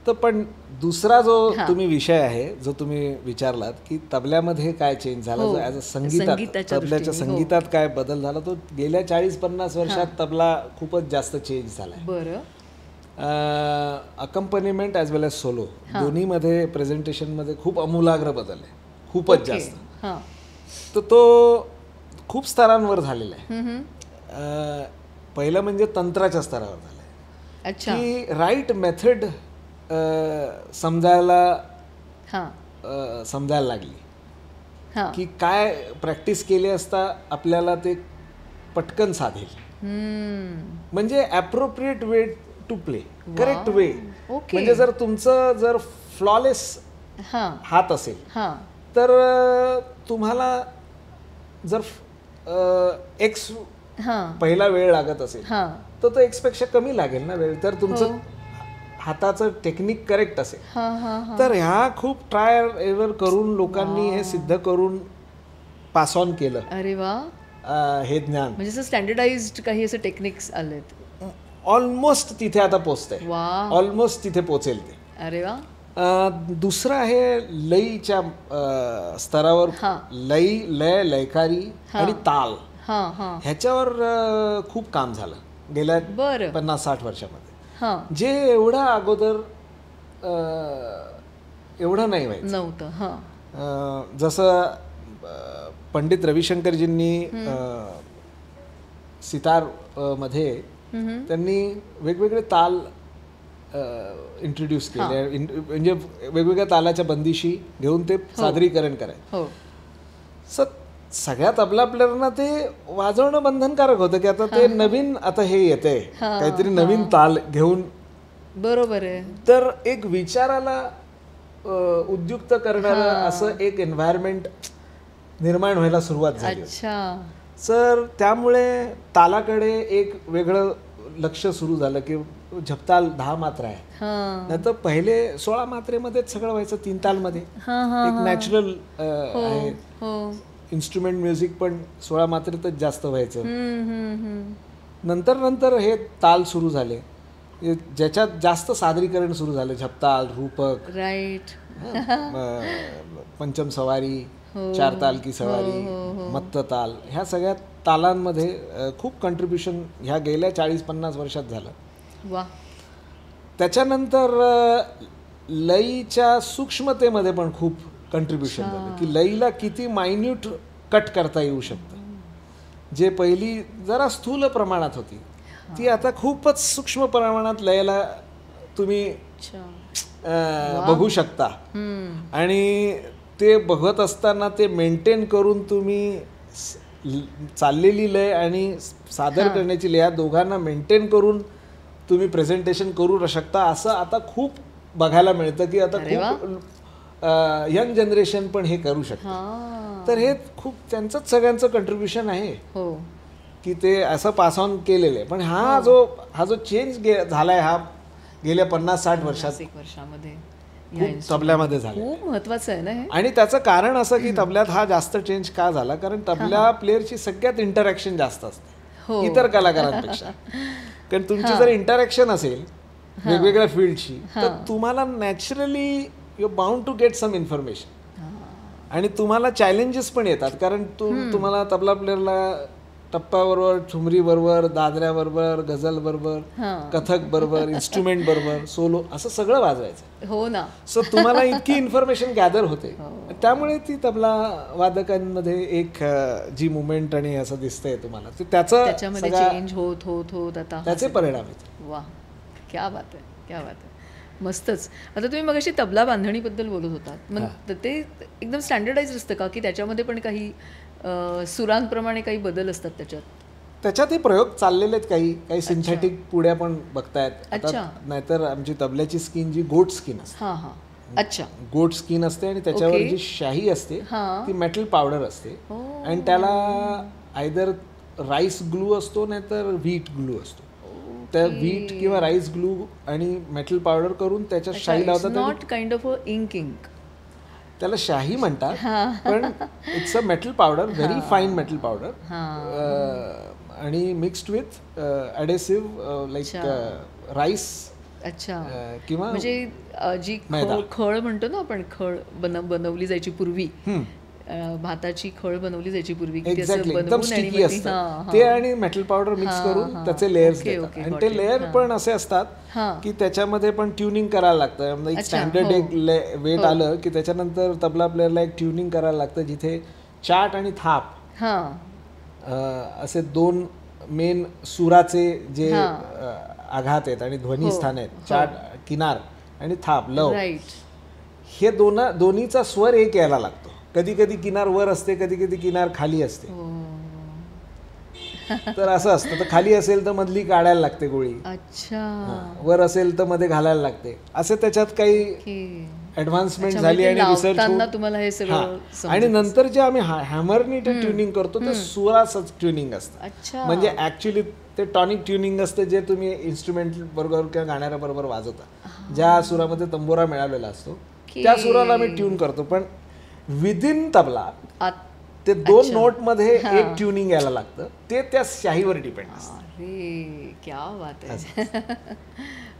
तर पण दुसरा जो तुम्ही विषय आहे, जो तुम्ही विचारलात की तबल्यामध्ये काय चेंज झाला, जो ॲज अ संगीतात, तबल्याच्या संगीतात काय बदल झाला, तो गेल्या 40-50 वर्षात तबला खूपच जास्त चेंज झाला आहे. बरं. अकंपनीमेंट ॲज वेल एज सोलो दोन्हीमध्ये प्रेझेंटेशनमध्ये खूप आमूलाग्र बदल आहे, खूपच जास्त. तर तो खूप स्तरांवर झालेला आहे. पहिलं म्हणजे तंत्राच्या स्तरावर झालं आहे, की राईट मेथड समजायला लागली, की काय प्रॅक्टिस केली असता आपल्याला ते पटकन साधेल. म्हणजे appropriate way to play, correct way. म्हणजे जर तुमचं जर फ्लॉलेस हात असेल, तर तुम्हाला जर एक्स पहिला वेळ लागत असेल, तर तो एक्सपेक्षा कमी लागेल ना वेळ, तर तुमचं हाताचं टेक्निक करेक्ट असेल. तर ह्या खूप ट्राय एव्हर करून लोकांनी हे सिद्ध करून पास ऑन केलं. अरे वा. हे ज्ञान म्हणजे स्टँडर्डाइज्ड काही असे टेक्निक्स आलेत. ऑलमोस्ट तिथे आता पोचतंय, ऑलमोस्ट तिथे पोचेल ते. अरे वा. दुसरं आहे लयीच्या स्तरावर, लय, लयकारी आणि ताल, ह्याच्यावर खूप काम झालं गेल्या 50-60 वर्षामध्ये, जे एवढं अगोदर एवढं नाही व्हायचं नव्हतं. जसं पंडित रविशंकरजींनी सितार मध्ये त्यांनी वेगवेगळे ताल इंट्रोड्यूस केले, म्हणजे वेगवेगळ्या तालाच्या बंदिशी घेऊन ते सादरीकरण करायचं. सगळ्या तबला प्लेअरना ते वाजवणं बंधनकारक होतं, की आता ते नवीन, आता हे येते काहीतरी नवीन ताल घेऊन. बरोबर आहे. तर एक विचाराला उद्युक्त करणारं असं एक एन्व्हायरमेंट निर्माण व्हायला सुरुवात झाली. तर त्यामुळे तालाकडे एक वेगळं लक्ष सुरू झालं, की झपताल 10 मात्रा आहे, नाही तर पहिले 16 मात्रेमध्येच सगळं व्हायचं, 3 तालमध्ये. एक नॅचरल आहे, इन्स्ट्रुमेंट म्युझिक पण 16 मात्रेतच जास्त व्हायचं. नंतर हे ताल सुरू झाले, ज्याच्यात जास्त सादरीकरण सुरू झालं, झपताल, रूपक, राईट, पंचम सवारी, 4 ताल की सवारी, मत्त ताल, ह्या सगळ्या तालांमध्ये खूप कंट्रीब्युशन ह्या गेल्या 40-50 वर्षात झालं. वा. त्याच्यानंतर लयीच्या सूक्ष्मतेमध्ये पण खूप कंट्रीब्युशन झालं, की लयीला किती मायन्यूट कट करता येऊ शकतं. जे पहिली जरा स्थूल प्रमाणात होती ती आता खूपच सूक्ष्म प्रमाणात लयला तुम्ही बघू शकता. आणि ते बघत असताना ते मेंटेन करून तुम्ही चाललेली लय आणि सादर करण्याची लय या दोघांना मेंटेन करून तुम्ही प्रेझेंटेशन करू शकता. असं आता खूप बघायला मिळतं की आता खूप यंग जनरेशन पण हे करू शकतं. तर हे खूप त्यांचंच सगळ्यांचं कंट्रीब्युशन आहे की ते असं पास ऑन केलेलं आहे. पण हा जो चेंज झालाय हा गेल्या 50-60 वर्षामध्ये तबल्यामध्ये झाला, खूप महत्वाचं आहे ना हे. आणि त्याचं कारण असं की तबल्यात हा जास्त चेंज का झाला, कारण तबला प्लेअरची सगळ्यात इंटरॅक्शन जास्त असते इतर कलाकारांपेक्षा. कारण तुमची जर इंटरॅक्शन असेल वेगवेगळ्या फील्डची तर तुम्हाला naturally you bound to get some information. आणि तुम्हाला चॅलेंजेस पण येतात, कारण तुम्हाला तबला प्लेअरला टप्प्याबरोबर, ठुमरी बरोबर, दादऱ्या बरोबर, गझल बरोबर, कथक बरोबर, इन्स्ट्रुमेंट बरोबर, सोलो असं सगळं वाजवायचं. हो ना. सो तुम्हाला इतकी इन्फॉर्मेशन गॅदर होते. त्यामुळे ती तबला वादकांमध्ये एक जी मुवमेंट आणि असं दिसतंय तुम्हाला, ते त्याच्यामध्ये चेंज होत होत होत आता त्याचे परिणाम आहेत. वा, क्या बात आहे, क्या बात आहे. मस्तच. आता तुम्ही मगाशी तबला बांधणीबद्दल बोलत होतात, मग ते एकदम स्टँडर्डाइज असतं का, की त्याच्यामध्ये पण काही सुरांप्रमाणे काही बदल असतात त्याच्यात? हे प्रयोग चाललेले आहेत. काही सिंथेटिक पुड्या पण बघतायत. नाहीतर आमची तबल्याची स्किन जी गोट स्किन असते, गोट स्किन असते आणि त्याच्यावर जी शाही असते ती मेटल पावडर असते. आणि त्याला आयदर राईस ग्लू असतो नाहीतर व्हीट ग्लू असतो. त्या व्हीट किंवा राईस ग्लू आणि मेटल पावडर करून त्याच्यात शाही लावतात. नॉट काइंड ऑफ इंक, त्याला शाही म्हणतात, पण it's a metal powder, very fine metal powder, आणि मिक्स्ड विथ ॲडेसिव्ह लाईक राईस किंवा म्हणजे जी खळ म्हणतो ना आपण, खळ बनवली जायची पूर्वी, भाताची खळ बनवली जायची पूर्वी, एकदम स्टिकी असतं ते, आणि मेटल पावडर मिक्स करून त्याचे लेयर्स देतात. आणि ते लेयर पण असे असतात की त्याच्यामध्ये पण ट्युनिंग करायला लागतं. एक स्टँडर्ड एक वेट आलं की त्याच्यानंतर तबला प्लेअरला एक ट्युनिंग करायला लागतं, जिथे चाट आणि थाप असे दोन मेन सुराचे जे आघात आहेत आणि ध्वनी स्थान आहेत, चाट किनार आणि थाप लव, हे दोन्हीचा स्वर एक यायला लागतो. कधी कधी किनार वर असते, कधी कधी किनार खाली असते. तर असं असतं, तर खाली असेल तर मधली काढायला लागते गोळी, वर असेल तर मध्ये घालायला लागते. असे त्याच्यात काही ऍडव्हान्समेंट झाली आणि रिसर्च, आणि नंतर जे आम्ही हॅमरनी ते ट्युनिंग करतो ते सुराच ट्युनिंग असतं. म्हणजे ऍक्च्युली ते टॉनिक ट्युनिंग असते जे तुम्ही इन्स्ट्रुमेंट बरोबर किंवा गाण्याच्या बरोबर वाजवता. ज्या सुरामध्ये तंबोरा मिळालेला असतो त्या सुराला आम्ही ट्यून करतो. पण विदिन तबला ते 2 नोट मध्ये एक ट्युनिंग यायला लागतं, ते त्या शाहीवर डिपेंड असतं. अरे क्या बात आहे.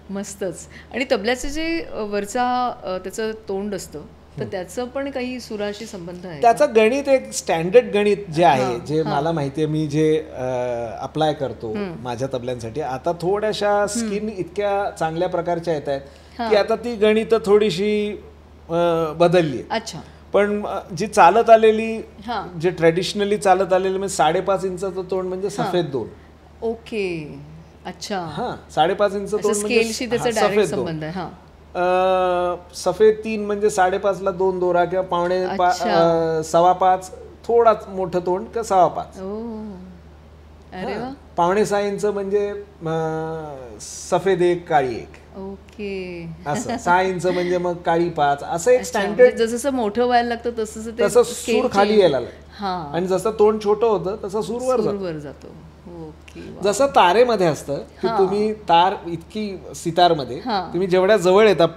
मस्तच. आणि तबल्याचं जे वरचा त्याचं तोंड असतं तर त्याचं पण काही सुराशी संबंध आहे? त्याचं गणित एक स्टँडर्ड गणित जे आहे, जे मला माहिती आहे, मी जे अप्लाय करतो माझ्या तबल्यांसाठी. आता थोड्याशा स्किन इतक्या चांगल्या प्रकारच्या येत आहेत की आता ती गणित थोडीशी बदलली. अच्छा. पण जी चालत आलेली, जे ट्रेडिशनली चालत आलेली, म्हणजे 5.5 इंचाचं तोंड म्हणजे सफेद 2. ओके. अच्छा. 5.5 इंच तोंड स्केलशी त्याचा डायरेक्ट संबंध आहे. सफेद 3 म्हणजे 5.5 ला 2 दोरा किंवा 5.25 थोडा मोठं तोंड किंवा 5.25. 5.6 इंच म्हणजे सफेद 1 काळी 1. ओके. असं 6 इंच म्हणजे मग काळी 5. असं एक स्टँडर्ड, जसं मोठं व्हायला लागतं तसं सूर खाली यायला लागतं. आणि जसं तोंड छोटं होतं तसं सूर वर जातो. जसं तारेमध्ये असतं की तुम्ही तार इतकी सितारमध्ये तुम्ही जेवढ्या जवळ येतात,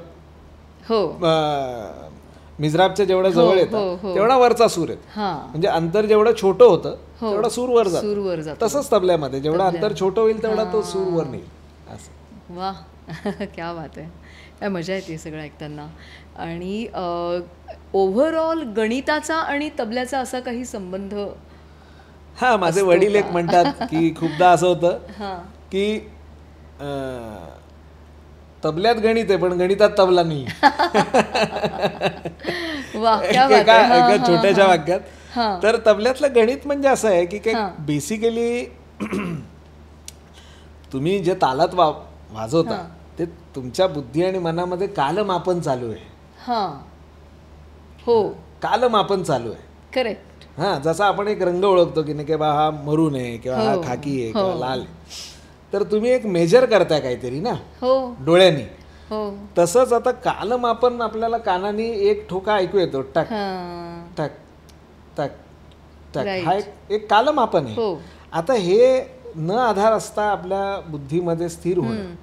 मिझराबच्या जेवढ्या जवळ येतात तेवढा वरचा सूर येतो. म्हणजे अंतर जेवढं छोटं होतं तेवढा सूर वर जातो. तसंच तबल्यामध्ये जेवढं अंतर छोटं होईल तेवढा तो सूर वर नेईल. असं. वा, क्या बात आहे. काय मजा येते सगळं ऐकताना. आणि ओव्हरऑल गणिताचा आणि तबल्याचा असा काही संबंध? माझे वडील एक म्हणतात की खूपदा असं होतं की तबल्यात गणित आहे पण गणितात तबला नाही. एका छोट्याशा वाक्यात. तर तबल्यातलं गणित म्हणजे असं आहे की बेसिकली तुम्ही जे तालात वाजवता ते तुमच्या बुद्धी आणि मनामध्ये कालमापन चालू आहे. हो, कालमापन चालू आहे. करेक्ट. जसा आपण एक रंग ओळखतो की नाही, किंवा हा मरून आहे किंवा हा खाकी आहे किंवा लाल आहे, तर तुम्ही एक मेजर करताय काहीतरी ना डोळ्यांनी. तसंच आता कालमापन आपल्याला कानाने एक ठोका ऐकू येतो, टक टक टक टक, हा एक कालमापन आहे. आता हे न आधार असता आपल्या बुद्धीमध्ये स्थिर होणं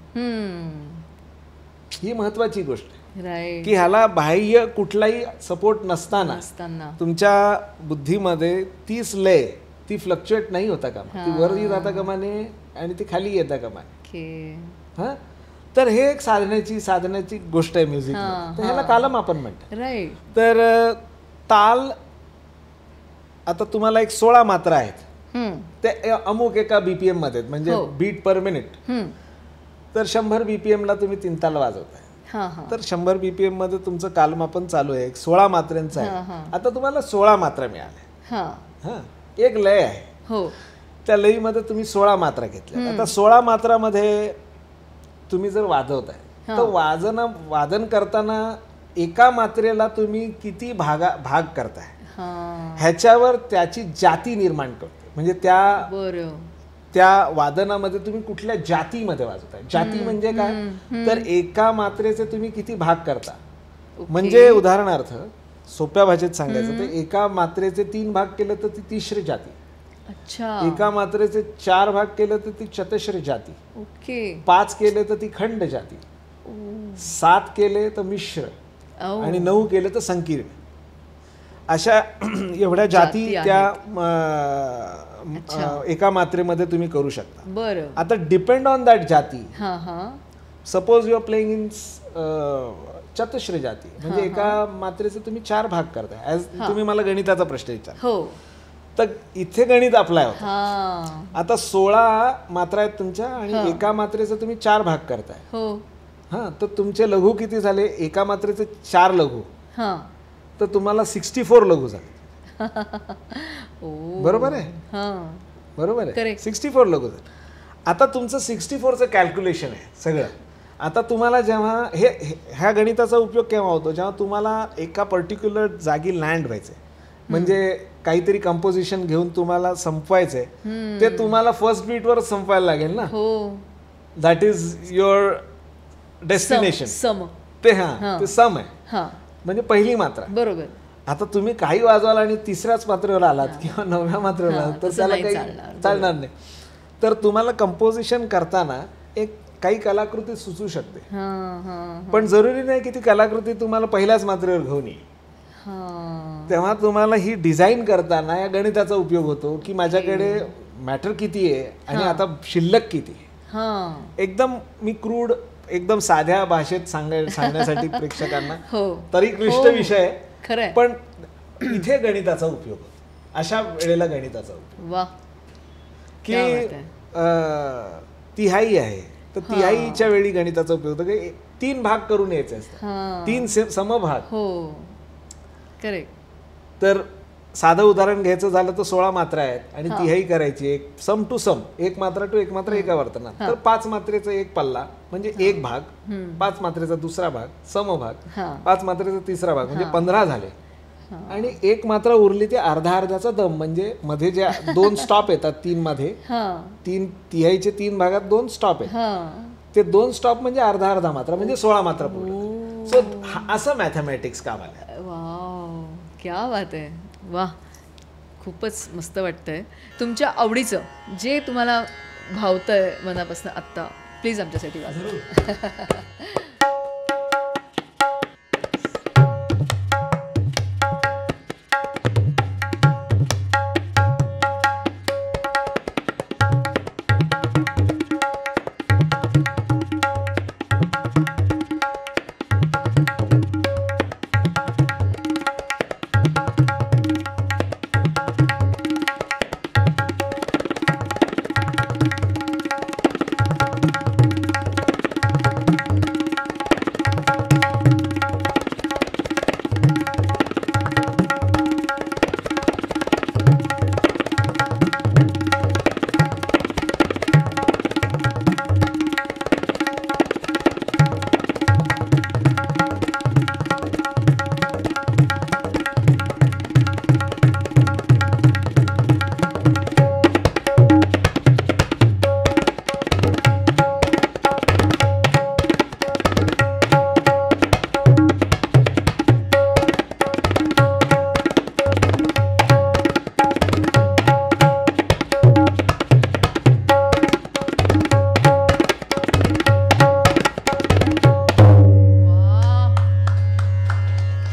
ही महत्वाची गोष्ट आहे, की ह्याला बाह्य कुठलाही सपोर्ट नसताना तुमच्या बुद्धीमध्ये तीच लय ती फ्लक्च्युएट नाही होता कामा, ती वर जाता कामाने आणि ती खाली येता कामाने. तर हे एक साधण्याची गोष्ट आहे म्युझिक. तर ह्याला कालमापन म्हणतात. तर ताल, आता तुम्हाला एक 16 मात्रा आहेत, ते अमुक एका BPM मध्ये, म्हणजे बीट पर मिनिट. तर 100 BPM ला तुम्ही 3 ताल वाजवताय, तर 100 BPM मध्ये तुमचं कालमापन चालू आहे, 16 मात्र्यांचं आहे. आता तुम्हाला 16 मात्रा मिळाल्या, एक लय आहे, त्या लयीमध्ये तुम्ही 16 मात्रा घेतल्या. आता 16 मात्रामध्ये तुम्ही जर वाजवताय तर वादन करताना एका मात्रेला तुम्ही किती भाग करताय ह्याच्यावर त्याची जाती निर्माण करते. म्हणजे त्या वादनामध्ये तुम्ही कुठल्या जातीमध्ये वाजवताय. जाती म्हणजे काय, तर एका मात्रेचे तुम्ही किती भाग करता. म्हणजे उदाहरणार्थ सोप्या भाषेत सांगायचं तर एका मात्रेचे 3 भाग केले तर ती तिसरी जाती, एका मात्रेचे 4 भाग केले तर ती चतुश्री जाती, 5 केले तर ती खंड जाती, 7 केले तर मिश्र, आणि 9 केले तर संकीर्ण. अशा एवढ्या जाती त्या एका मात्रेमध्ये तुम्ही करू शकता. आता डिपेंड ऑन दॅट जाती, suppose you are playing in चतुश्री जाती, म्हणजे एका मात्रेचे तुम्ही 4 भाग करताय. तुम्ही मला गणिताचा प्रश्न विचार, तर इथे गणित अप्लाय होतं. आता 16 मात्रा आहेत तुमच्या आणि एका मात्रेचे तुम्ही 4 भाग करताय. तर तुमचे लघु किती झाले, एका मात्रेचे 4 लघु, तर तुम्हाला 64 लघु झाले. बरोबर आहे, बरोबर आहे, 64 लघु झाले. आता तुमचं 64चं कॅल्क्युलेशन आहे सगळं. आता तुम्हाला जेव्हा ह्या गणिताचा उपयोग केव्हा होतो, जेव्हा तुम्हाला एका पर्टिक्युलर जागी लँड व्हायचंय, म्हणजे काहीतरी कंपोजिशन घेऊन तुम्हाला संपवायचंय, ते तुम्हाला फर्स्ट बीटवर संपवायला लागेल ना. That is your destination. ते ते सम आहे, म्हणजे पहिली मात्रा. बरोबर. आता तुम्ही काही वाजवाल आणि 3ऱ्याच मात्रेवर आलात किंवा 9व्या मात्रेवर आलात तर त्याला काही चालणार नाही. तर तुम्हाला कंपोजिशन करताना एक काही कलाकृती सुचू शकते, पण जरुरी नाही की ती कलाकृती तुम्हाला पहिल्याच मात्रेवर घेऊन येईल. तेव्हा तुम्हाला ही डिझाईन करताना या गणिताचा उपयोग होतो, की माझ्याकडे मॅटर किती आहे आणि आता शिल्लक किती आहे. एकदम मी क्रूड एकदम साध्या भाषेत सांगण्यासाठी प्रेक्षकांना तरी क्लिष्ट विषय आहे, पण इथे गणिताचा उपयोग होतो. अशा वेळेला गणिताचा उपयोग, की तिहाई आहे तर तिहाईच्या वेळी गणिताचा उपयोग होतो, की 3 भाग करून यायचे असतात, 3 समभाग. तर साधं उदाहरण घ्यायचं झालं तर 16 मात्रा आहेत आणि तिहाई करायची, एक सम टू सम, एक मात्रा टू एक मात्रा एका वर्तनात. तर 5 मात्रेचा एक पल्ला म्हणजे एक भाग, 5 मात्रेचा दुसरा भाग समभाग, 5 मात्रेचा तिसरा भाग म्हणजे 15 झाले. आणि एक मात्रा उरली ते अर्धा दम, म्हणजे मध्ये ज्या 2 स्टॉप येतात 3 मध्ये, 3 तिहाईचे 3 भागात 2 स्टॉप आहेत, ते 2 स्टॉप म्हणजे अर्धा मात्रा, म्हणजे 16 मात्रा पूर्ण. सो असं मॅथमॅटिक्स काम आलं. क्या बात आहे, वा, खूपच मस्त वाटतंय. तुमच्या आवडीचं जे तुम्हाला भावतंय मनापासून आत्ता, प्लीज आमच्यासाठी वाजवा.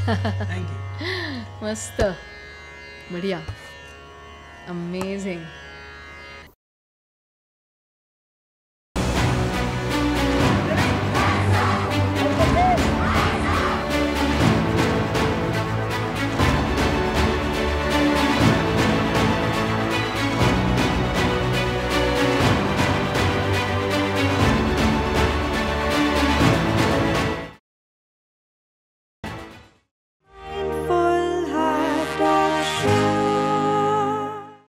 थँक्यू. मस्त, बढिया, अमेझिंग.